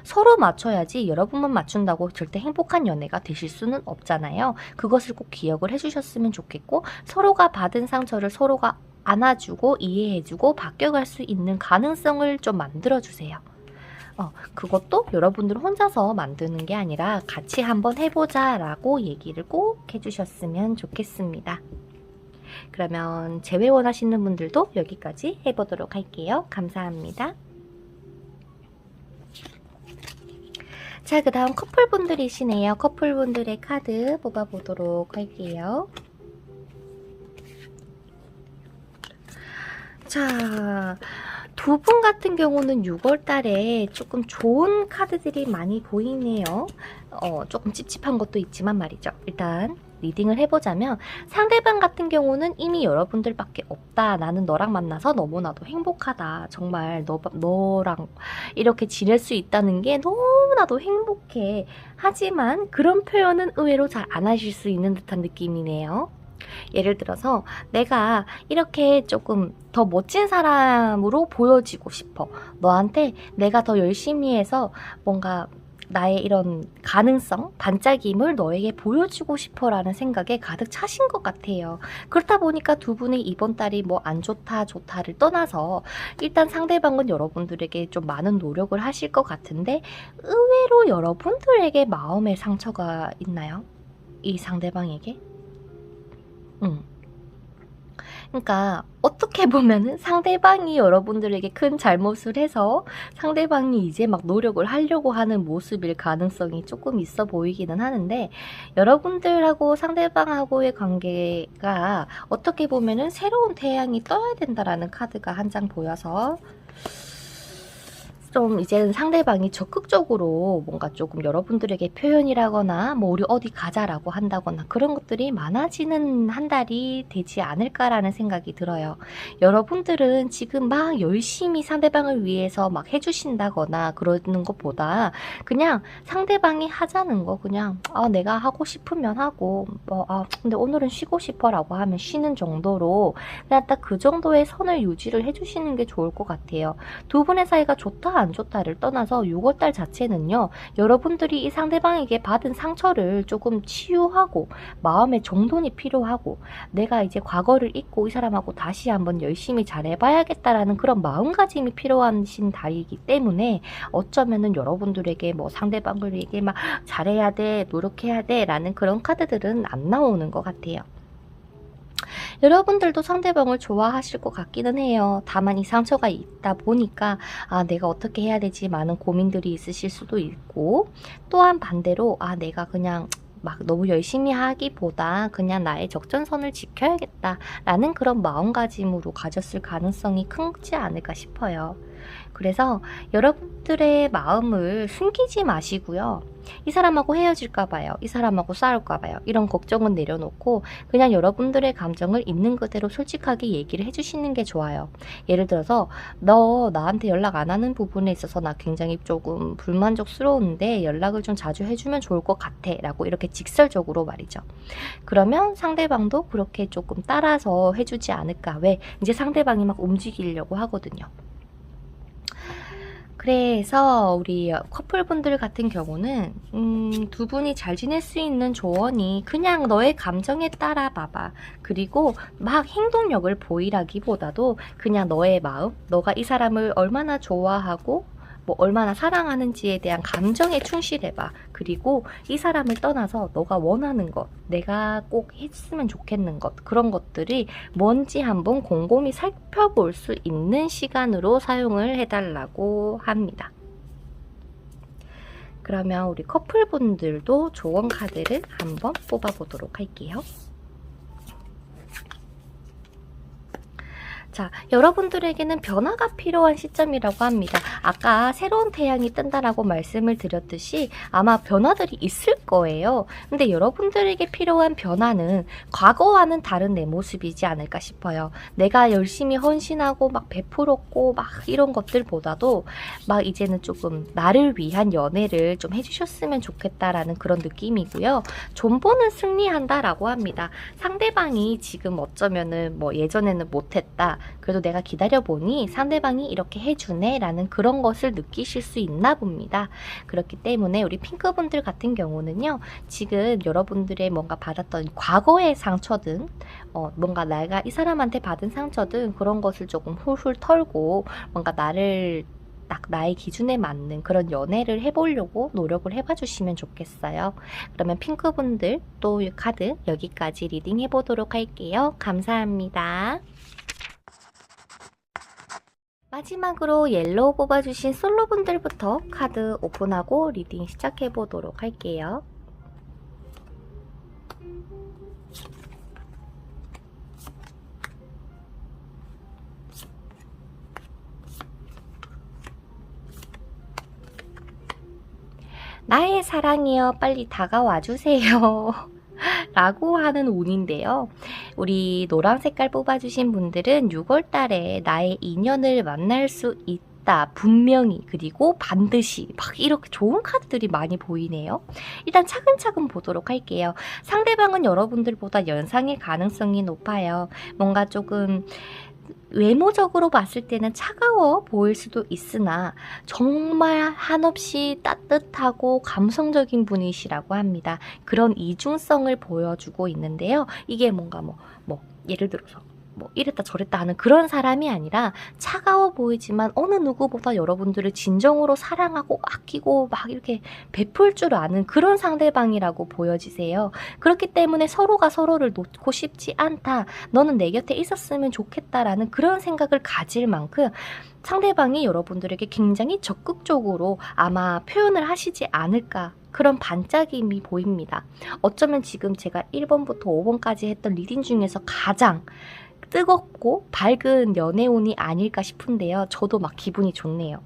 서로 맞춰야지 여러분만 맞춘다고 절대 행복한 연애가 되실 수는 없잖아요. 그것을 꼭 기억을 해주셨으면 좋겠고 서로가 받은 상처를 서로가 안아주고 이해해주고 바뀌어갈 수 있는 가능성을 좀 만들어주세요. 그것도 여러분들 혼자서 만드는 게 아니라 같이 한번 해보자 라고 얘기를 꼭 해주셨으면 좋겠습니다. 그러면 재회 원하시는 분들도 여기까지 해보도록 할게요. 감사합니다. 자, 그 다음 커플분들이시네요. 커플분들의 카드 뽑아보도록 할게요. 자, 두 분 같은 경우는 6월달에 조금 좋은 카드들이 많이 보이네요. 조금 찝찝한 것도 있지만 말이죠. 일단 리딩을 해보자면 상대방 같은 경우는 이미 여러분들밖에 없다. 나는 너랑 만나서 너무나도 행복하다. 정말 너랑 이렇게 지낼 수 있다는 게 너무나도 행복해. 하지만 그런 표현은 의외로 잘 안 하실 수 있는 듯한 느낌이네요. 예를 들어서 내가 이렇게 조금 더 멋진 사람으로 보여지고 싶어. 너한테 내가 더 열심히 해서 뭔가 나의 이런 가능성, 반짝임을 너에게 보여주고 싶어라는 생각에 가득 차신 것 같아요. 그렇다 보니까 두 분의 이번 달이 뭐 안 좋다, 좋다를 떠나서 일단 상대방은 여러분들에게 좀 많은 노력을 하실 것 같은데 의외로 여러분들에게 마음의 상처가 있나요? 이 상대방에게? 그러니까 어떻게 보면은 상대방이 여러분들에게 큰 잘못을 해서 상대방이 이제 막 노력을 하려고 하는 모습일 가능성이 조금 있어 보이기는 하는데 여러분들하고 상대방하고의 관계가 어떻게 보면은 새로운 태양이 떠야 된다라는 카드가 한 장 보여서 좀 이제는 상대방이 적극적으로 뭔가 조금 여러분들에게 표현이라거나 뭐 우리 어디 가자라고 한다거나 그런 것들이 많아지는 한 달이 되지 않을까라는 생각이 들어요. 여러분들은 지금 막 열심히 상대방을 위해서 막 해주신다거나 그러는 것보다 그냥 상대방이 하자는 거 그냥 내가 하고 싶으면 하고 근데 오늘은 쉬고 싶어 라고 하면 쉬는 정도로 그냥 딱 그 정도의 선을 유지를 해주시는 게 좋을 것 같아요. 두 분의 사이가 좋다 안 좋다를 떠나서 6월달 자체는요, 여러분들이 이 상대방에게 받은 상처를 조금 치유하고 마음의 정돈이 필요하고 내가 이제 과거를 잊고 이 사람하고 다시 한번 열심히 잘해봐야겠다라는 그런 마음가짐이 필요하신 달이기 때문에 어쩌면은 여러분들에게 뭐 상대방에게 막 잘해야 돼, 노력해야 돼 라는 그런 카드들은 안 나오는 것 같아요. 여러분들도 상대방을 좋아하실 것 같기는 해요. 다만 이 상처가 있다 보니까 내가 어떻게 해야 되지 많은 고민들이 있으실 수도 있고, 또한 반대로 내가 그냥 막 너무 열심히 하기보다 그냥 나의 적전선을 지켜야겠다 라는 그런 마음가짐으로 가졌을 가능성이 크지 않을까 싶어요. 그래서 여러분들의 마음을 숨기지 마시고요. 이 사람하고 헤어질까 봐요. 이 사람하고 싸울까 봐요. 이런 걱정은 내려놓고 그냥 여러분들의 감정을 있는 그대로 솔직하게 얘기를 해주시는 게 좋아요. 예를 들어서 너 나한테 연락 안 하는 부분에 있어서 나 굉장히 조금 불만족스러운데 연락을 좀 자주 해주면 좋을 것 같아 라고 이렇게 직설적으로 말이죠. 그러면 상대방도 그렇게 조금 따라서 해주지 않을까. 왜? 이제 상대방이 막 움직이려고 하거든요. 그래서 우리 커플분들 같은 경우는 두 분이 잘 지낼 수 있는 조언이 그냥 너의 감정에 따라 봐봐. 그리고 막 행동력을 보이라기보다도 그냥 너의 마음, 너가 이 사람을 얼마나 좋아하고 뭐 얼마나 사랑하는지에 대한 감정에 충실해봐. 그리고 이 사람을 떠나서 너가 원하는 것, 내가 꼭 했으면 좋겠는 것, 그런 것들이 뭔지 한번 곰곰이 살펴볼 수 있는 시간으로 사용을 해달라고 합니다. 그러면 우리 커플분들도 조언 카드를 한번 뽑아보도록 할게요. 자, 여러분들에게는 변화가 필요한 시점이라고 합니다. 아까 새로운 태양이 뜬다라고 말씀을 드렸듯이 아마 변화들이 있을 거예요. 근데 여러분들에게 필요한 변화는 과거와는 다른 내 모습이지 않을까 싶어요. 내가 열심히 헌신하고 막 베풀었고 막 이런 것들보다도 막 이제는 조금 나를 위한 연애를 좀 해주셨으면 좋겠다라는 그런 느낌이고요. 존버는 승리한다라고 합니다. 상대방이 지금 어쩌면은 뭐 예전에는 못했다. 그래도 내가 기다려보니 상대방이 이렇게 해주네 라는 그런 것을 느끼실 수 있나 봅니다. 그렇기 때문에 우리 핑크분들 같은 경우는요, 지금 여러분들의 뭔가 받았던 과거의 상처든 뭔가 내가 이 사람한테 받은 상처든 그런 것을 조금 훌훌 털고 뭔가 나를 딱 나의 기준에 맞는 그런 연애를 해보려고 노력을 해봐 주시면 좋겠어요. 그러면 핑크분들 또 이 카드 여기까지 리딩 해보도록 할게요. 감사합니다. 마지막으로 옐로우 뽑아주신 솔로분들부터 카드 오픈하고 리딩 시작해보도록 할게요. 나의 사랑이여 빨리 다가와 주세요. 라고 하는 운인데요. 우리 노란 색깔 뽑아주신 분들은 6월달에 나의 인연을 만날 수 있다. 분명히, 그리고 반드시 막 이렇게 좋은 카드들이 많이 보이네요. 일단 차근차근 보도록 할게요. 상대방은 여러분들보다 연상의 가능성이 높아요. 뭔가 조금 외모적으로 봤을 때는 차가워 보일 수도 있으나 정말 한없이 따뜻하고 감성적인 분이시라고 합니다. 그런 이중성을 보여주고 있는데요. 이게 뭔가 뭐 예를 들어서 뭐 이랬다 저랬다 하는 그런 사람이 아니라 차가워 보이지만 어느 누구보다 여러분들을 진정으로 사랑하고 아끼고 막 이렇게 베풀 줄 아는 그런 상대방이라고 보여지세요. 그렇기 때문에 서로가 서로를 놓고 싶지 않다. 너는 내 곁에 있었으면 좋겠다라는 그런 생각을 가질 만큼 상대방이 여러분들에게 굉장히 적극적으로 아마 표현을 하시지 않을까. 그런 반짝임이 보입니다. 어쩌면 지금 제가 1번부터 5번까지 했던 리딩 중에서 가장 뜨겁고 밝은 연애운이 아닐까 싶은데요. 저도 막 기분이 좋네요.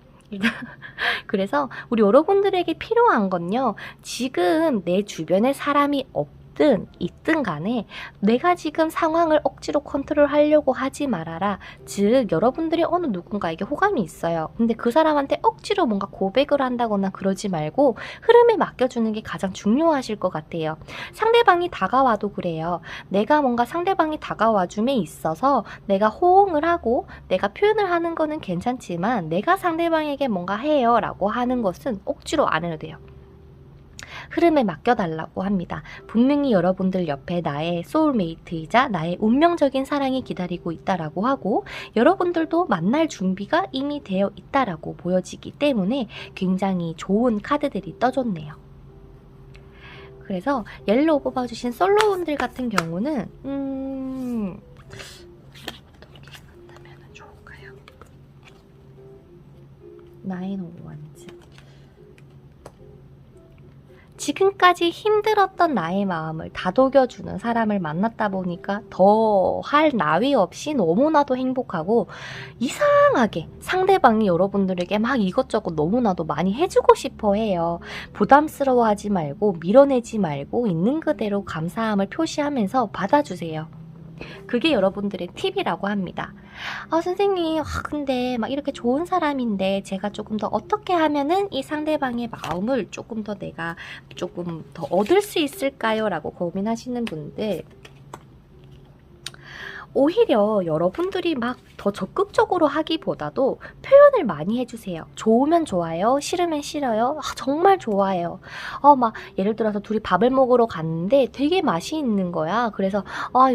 그래서 우리 여러분들에게 필요한 건요, 지금 내 주변에 사람이 없다. 있든 간에 내가 지금 상황을 억지로 컨트롤하려고 하지 말아라. 즉 여러분들이 어느 누군가에게 호감이 있어요. 근데 그 사람한테 억지로 뭔가 고백을 한다거나 그러지 말고 흐름에 맡겨주는 게 가장 중요하실 것 같아요. 상대방이 다가와도 그래요. 내가 뭔가 상대방이 다가와 줌에 있어서 내가 호응을 하고 내가 표현을 하는 거는 괜찮지만 내가 상대방에게 뭔가 해요 라고 하는 것은 억지로 안 해도 돼요. 흐름에 맡겨달라고 합니다. 분명히 여러분들 옆에 나의 소울메이트이자 나의 운명적인 사랑이 기다리고 있다라고 하고 여러분들도 만날 준비가 이미 되어 있다라고 보여지기 때문에 굉장히 좋은 카드들이 떠줬네요. 그래서 옐로우 뽑아주신 솔로분들 같은 경우는 어떻게 만나면 좋을까요? 나인 오브 원즈. 지금까지 힘들었던 나의 마음을 다독여주는 사람을 만났다 보니까 더 할 나위 없이 너무나도 행복하고 이상하게 상대방이 여러분들에게 막 이것저것 너무나도 많이 해주고 싶어 해요. 부담스러워하지 말고 밀어내지 말고 있는 그대로 감사함을 표시하면서 받아주세요. 그게 여러분들의 팁이라고 합니다. 선생님, 근데 막 이렇게 좋은 사람인데 제가 조금 더 어떻게 하면은 이 상대방의 마음을 조금 더 내가 조금 더 얻을 수 있을까요? 라고 고민하시는 분들, 오히려 여러분들이 막 더 적극적으로 하기보다도 표현을 많이 해주세요. 좋으면 좋아요, 싫으면 싫어요. 정말 좋아해요. 막 예를 들어서 둘이 밥을 먹으러 갔는데 되게 맛이 있는 거야. 그래서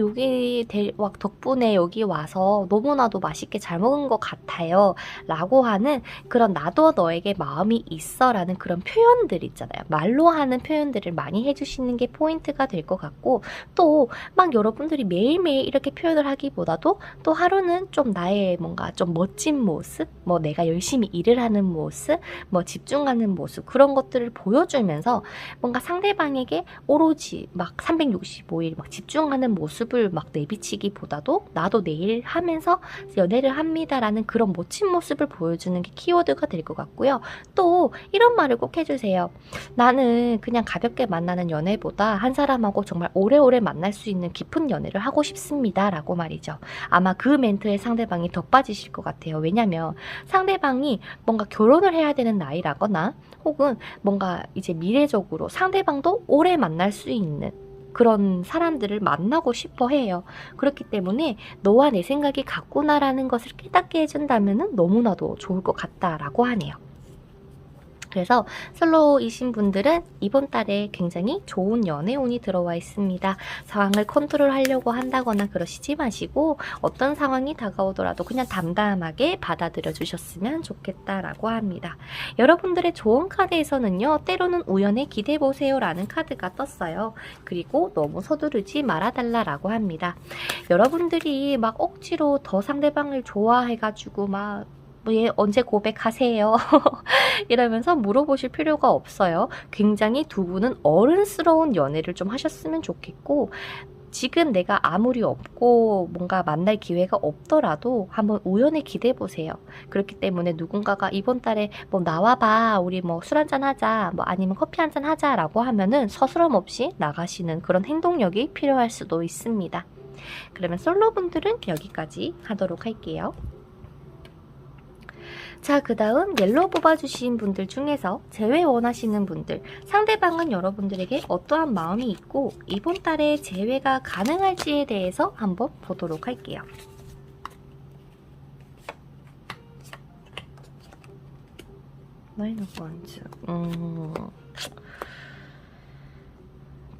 여기 막 덕분에 여기 와서 너무나도 맛있게 잘 먹은 것 같아요 라고 하는 그런 나도 너에게 마음이 있어 라는 그런 표현들 있잖아요. 말로 하는 표현들을 많이 해주시는 게 포인트가 될 것 같고, 또 막 여러분들이 매일매일 이렇게 표현을 하기보다도 또 하루는 좀 나의 뭔가 좀 멋진 모습, 뭐 내가 열심히 일을 하는 모습, 뭐 집중하는 모습, 그런 것들을 보여주면서 뭔가 상대방에게 오로지 막 365일 막 집중하는 모습을 막 내비치기보다도 나도 내일 하면서 연애를 합니다라는 그런 멋진 모습을 보여주는 게 키워드가 될 것 같고요. 또 이런 말을 꼭 해주세요. 나는 그냥 가볍게 만나는 연애보다 한 사람하고 정말 오래오래 만날 수 있는 깊은 연애를 하고 싶습니다 라고 말이죠. 아마 그 멘트에 상대방이 더 빠지실 것 같아요. 왜냐면 상대방이 뭔가 결혼을 해야 되는 나이라거나 혹은 뭔가 이제 미래적으로 상대방도 오래 만날 수 있는 그런 사람들을 만나고 싶어 해요. 그렇기 때문에 너와 내 생각이 같구나라는 것을 깨닫게 해준다면 너무나도 좋을 것 같다라고 하네요. 그래서 솔로이신 분들은 이번 달에 굉장히 좋은 연애운이 들어와 있습니다. 상황을 컨트롤하려고 한다거나 그러시지 마시고 어떤 상황이 다가오더라도 그냥 담담하게 받아들여 주셨으면 좋겠다라고 합니다. 여러분들의 좋은 카드에서는요, 때로는 우연에 기대보세요 라는 카드가 떴어요. 그리고 너무 서두르지 말아달라라고 합니다. 여러분들이 막 억지로 더 상대방을 좋아해가지고 막 얘 언제 고백하세요? 이러면서 물어보실 필요가 없어요. 굉장히 두 분은 어른스러운 연애를 좀 하셨으면 좋겠고, 지금 내가 아무리 없고 뭔가 만날 기회가 없더라도 한번 우연히 기대보세요. 그렇기 때문에 누군가가 이번 달에 뭐 나와봐, 우리 뭐 술 한잔 하자, 뭐 아니면 커피 한잔 하자 라고 하면은 서스럼 없이 나가시는 그런 행동력이 필요할 수도 있습니다. 그러면 솔로분들은 여기까지 하도록 할게요. 자, 그 다음 옐로우 뽑아주신 분들 중에서 재회 원하시는 분들, 상대방은 여러분들에게 어떠한 마음이 있고 이번 달에 재회가 가능할지에 대해서 한번 보도록 할게요.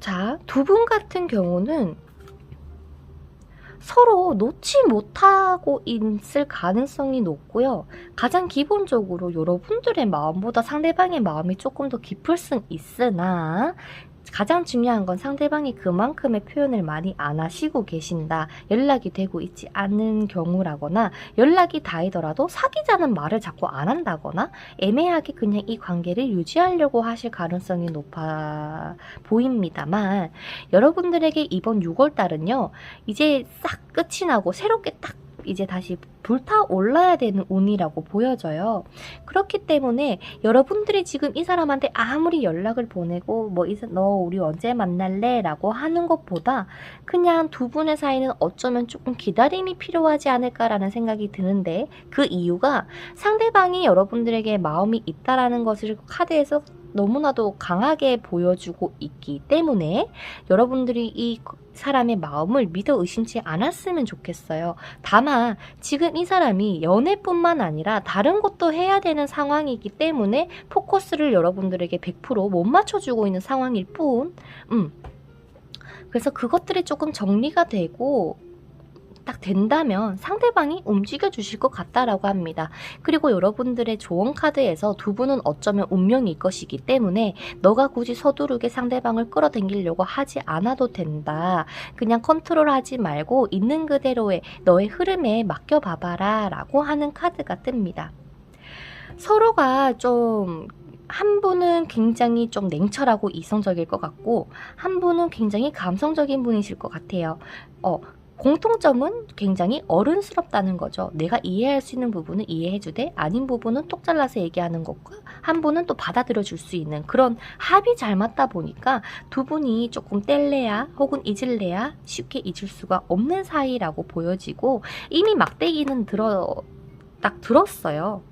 자, 두 분 같은 경우는 서로 놓지 못하고 있을 가능성이 높고요. 가장 기본적으로 여러분들의 마음보다 상대방의 마음이 조금 더 깊을 순 있으나 가장 중요한 건 상대방이 그만큼의 표현을 많이 안 하시고 계신다, 연락이 되고 있지 않은 경우라거나 연락이 닿이더라도 사귀자는 말을 자꾸 안 한다거나 애매하게 그냥 이 관계를 유지하려고 하실 가능성이 높아 보입니다만, 여러분들에게 이번 6월달은요 이제 싹 끝이 나고 새롭게 딱 이제 다시 불타올라야 되는 운이라고 보여져요. 그렇기 때문에 여러분들이 지금 이 사람한테 아무리 연락을 보내고 뭐 너 우리 언제 만날래? 라고 하는 것보다 그냥 두 분의 사이는 어쩌면 조금 기다림이 필요하지 않을까라는 생각이 드는데, 그 이유가 상대방이 여러분들에게 마음이 있다라는 것을 카드에서 너무나도 강하게 보여주고 있기 때문에 여러분들이 이 사람의 마음을 믿어 의심치 않았으면 좋겠어요. 다만 지금 이 사람이 연애뿐만 아니라 다른 것도 해야 되는 상황이기 때문에 포커스를 여러분들에게 100% 못 맞춰주고 있는 상황일 뿐. 그래서 그것들이 조금 정리가 되고 딱 된다면 상대방이 움직여 주실 것 같다라고 합니다. 그리고 여러분들의 조언 카드에서 두 분은 어쩌면 운명일 것이기 때문에 너가 굳이 서두르게 상대방을 끌어당기려고 하지 않아도 된다. 그냥 컨트롤하지 말고 있는 그대로의 너의 흐름에 맡겨봐봐라 라고 하는 카드가 뜹니다. 서로가 좀 한 분은 굉장히 좀 냉철하고 이성적일 것 같고 한 분은 굉장히 감성적인 분이실 것 같아요. 공통점은 굉장히 어른스럽다는 거죠. 내가 이해할 수 있는 부분은 이해해주되 아닌 부분은 똑 잘라서 얘기하는 것과 한 분은 또 받아들여 줄 수 있는 그런 합이 잘 맞다 보니까 두 분이 조금 뗄래야 혹은 잊을래야 쉽게 잊을 수가 없는 사이라고 보여지고, 이미 막대기는 딱 들었어요.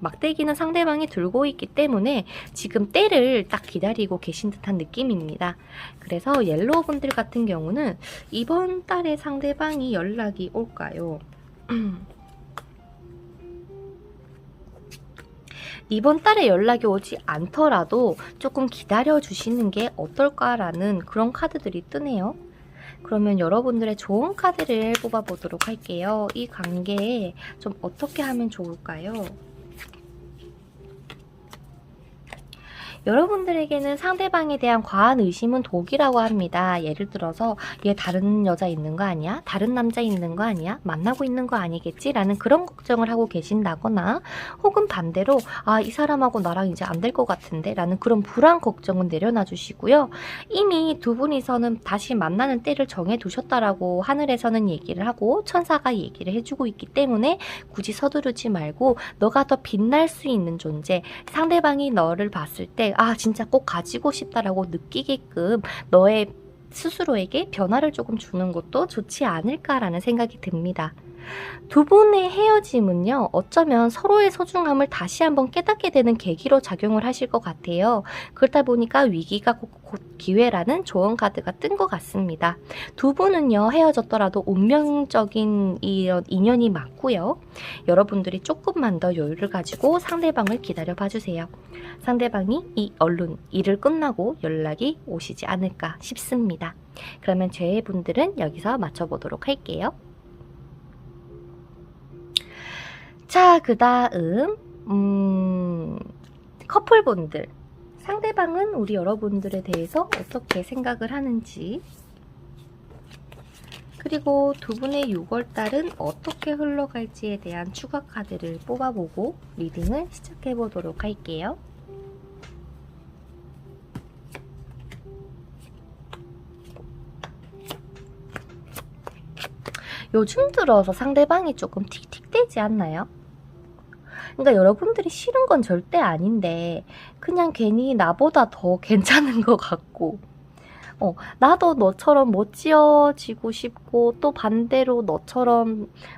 막대기는 상대방이 들고 있기 때문에 지금 때를 딱 기다리고 계신 듯한 느낌입니다. 그래서 옐로우 분들 같은 경우는 이번 달에 상대방이 연락이 올까요? 이번 달에 연락이 오지 않더라도 조금 기다려 주시는 게 어떨까라는 그런 카드들이 뜨네요. 그러면 여러분들의 좋은 카드를 뽑아보도록 할게요. 이 관계에 좀 어떻게 하면 좋을까요? 여러분들에게는 상대방에 대한 과한 의심은 독이라고 합니다. 예를 들어서 얘 다른 여자 있는 거 아니야? 다른 남자 있는 거 아니야? 만나고 있는 거 아니겠지? 라는 그런 걱정을 하고 계신다거나, 혹은 반대로 이 사람하고 나랑 이제 안 될 것 같은데? 라는 그런 불안 걱정은 내려놔 주시고요. 이미 두 분이서는 다시 만나는 때를 정해두셨다라고 하늘에서는 얘기를 하고 천사가 얘기를 해주고 있기 때문에 굳이 서두르지 말고 너가 더 빛날 수 있는 존재, 상대방이 너를 봤을 때 진짜 꼭 가지고 싶다라고 느끼게끔 너의 스스로에게 변화를 조금 주는 것도 좋지 않을까라는 생각이 듭니다. 두 분의 헤어짐은요, 어쩌면 서로의 소중함을 다시 한번 깨닫게 되는 계기로 작용을 하실 것 같아요. 그렇다 보니까 위기가 곧 기회라는 조언 카드가 뜬 것 같습니다. 두 분은요, 헤어졌더라도 운명적인 이런 인연이 맞고요. 여러분들이 조금만 더 여유를 가지고 상대방을 기다려 봐주세요. 상대방이 얼른 일을 끝나고 연락이 오시지 않을까 싶습니다. 그러면 제 분들은 여기서 맞춰보도록 할게요. 자, 그 다음 커플분들, 상대방은 우리 여러분들에 대해서 어떻게 생각을 하는지, 그리고 두 분의 6월달은 어떻게 흘러갈지에 대한 추가 카드를 뽑아보고 리딩을 시작해보도록 할게요. 요즘 들어서 상대방이 조금 틱틱대지 않나요? 그러니까 여러분들이 싫은 건 절대 아닌데 그냥 괜히 나보다 더 괜찮은 것 같고, 나도 너처럼 멋지어지고 싶고 또 반대로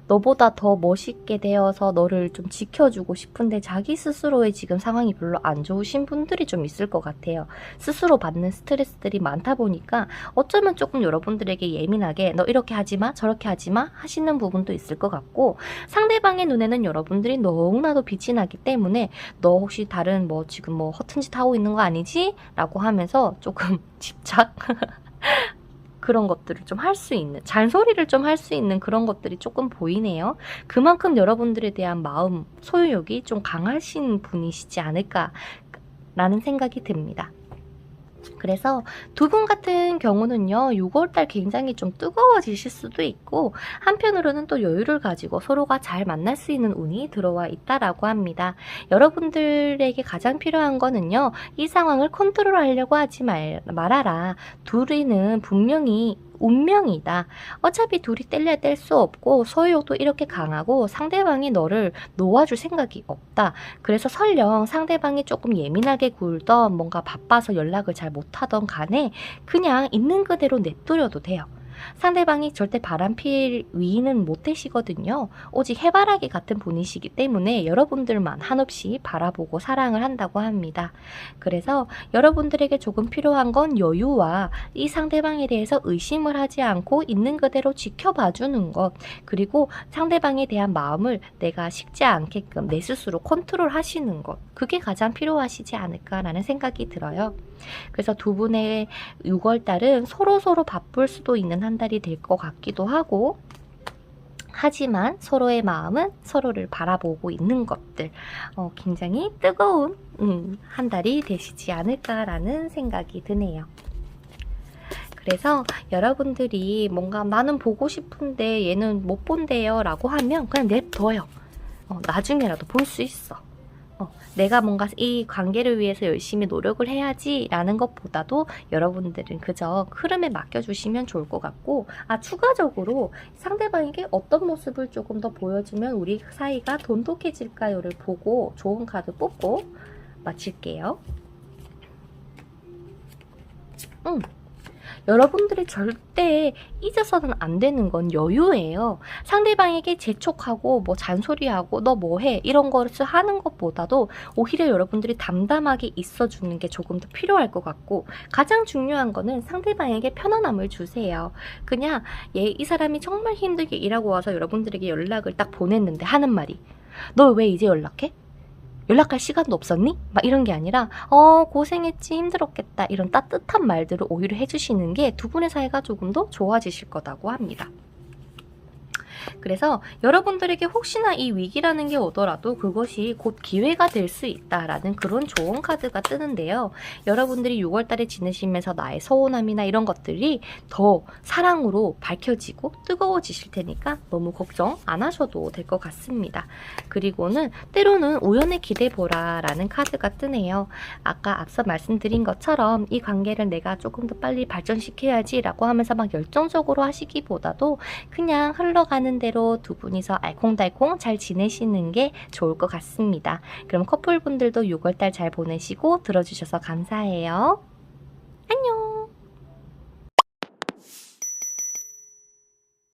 너보다 더 멋있게 되어서 너를 좀 지켜주고 싶은데 자기 스스로의 지금 상황이 별로 안 좋으신 분들이 좀 있을 것 같아요. 스스로 받는 스트레스들이 많다 보니까 어쩌면 조금 여러분들에게 예민하게 너 이렇게 하지마 저렇게 하지마 하시는 부분도 있을 것 같고, 상대방의 눈에는 여러분들이 너무나도 빛이 나기 때문에 너 혹시 다른 지금 허튼 짓 하고 있는 거 아니지? 라고 하면서 조금 집착? 그런 것들을 좀 할 수 있는, 잔소리를 좀 할 수 있는 그런 것들이 조금 보이네요. 그만큼 여러분들에 대한 마음, 소유욕이 좀 강하신 분이시지 않을까 라는 생각이 듭니다. 그래서 두 분 같은 경우는요, 6월달 굉장히 좀 뜨거워지실 수도 있고, 한편으로는 또 여유를 가지고 서로가 잘 만날 수 있는 운이 들어와 있다라고 합니다. 여러분들에게 가장 필요한 거는요, 이 상황을 컨트롤하려고 하지 말아라. 둘이는 분명히 운명이다. 어차피 둘이 뗄래야 뗄 수 없고 소유욕도 이렇게 강하고 상대방이 너를 놓아줄 생각이 없다. 그래서 설령 상대방이 조금 예민하게 굴던 뭔가 바빠서 연락을 잘 못하던 간에 그냥 있는 그대로 냅두려도 돼요. 상대방이 절대 바람필 위인은 못 되시거든요. 오직 해바라기 같은 분이시기 때문에 여러분들만 한없이 바라보고 사랑을 한다고 합니다. 그래서 여러분들에게 조금 필요한 건 여유와 이 상대방에 대해서 의심을 하지 않고 있는 그대로 지켜봐주는 것, 그리고 상대방에 대한 마음을 내가 식지 않게끔 내 스스로 컨트롤 하시는 것, 그게 가장 필요하시지 않을까라는 생각이 들어요. 그래서 두 분의 6월달은 서로서로 바쁠 수도 있는 한 달이 될 것 같기도 하고, 하지만 서로의 마음은 서로를 바라보고 있는 것들, 굉장히 뜨거운 한 달이 되시지 않을까라는 생각이 드네요. 그래서 여러분들이 뭔가 나는 보고 싶은데 얘는 못 본대요 라고 하면 그냥 냅둬요. 나중에라도 볼 수 있어. 내가 뭔가 이 관계를 위해서 열심히 노력을 해야지 라는 것보다도 여러분들은 그저 흐름에 맡겨주시면 좋을 것 같고, 추가적으로 상대방에게 어떤 모습을 조금 더 보여주면 우리 사이가 돈독해질까요를 보고 좋은 카드 뽑고 마칠게요. 여러분들이 절대 잊어서는 안 되는 건 여유예요. 상대방에게 재촉하고 뭐 잔소리하고 너 뭐해 이런 것을 하는 것보다도 오히려 여러분들이 담담하게 있어주는 게 조금 더 필요할 것 같고, 가장 중요한 거는 상대방에게 편안함을 주세요. 그냥 이 사람이 정말 힘들게 일하고 와서 여러분들에게 연락을 딱 보냈는데 하는 말이 너 왜 이제 연락해? 연락할 시간도 없었니? 막 이런 게 아니라 고생했지, 힘들었겠다, 이런 따뜻한 말들을 오히려 해주시는 게 두 분의 사이가 조금 더 좋아지실 거라고 합니다. 그래서 여러분들에게 혹시나 이 위기라는 게 오더라도 그것이 곧 기회가 될 수 있다라는 그런 좋은 카드가 뜨는데요. 여러분들이 6월달에 지내시면서 나의 서운함이나 이런 것들이 더 사랑으로 밝혀지고 뜨거워지실 테니까 너무 걱정 안 하셔도 될 것 같습니다. 그리고는 때로는 우연에 기대보라 라는 카드가 뜨네요. 아까 앞서 말씀드린 것처럼 이 관계를 내가 조금 더 빨리 발전시켜야지 라고 하면서 막 열정적으로 하시기보다도 그냥 흘러가는 대로 두 분이서 알콩달콩 잘 지내시는 게 좋을 것 같습니다. 그럼 커플분들도 6월달 잘 보내시고 들어주셔서 감사해요. 안녕.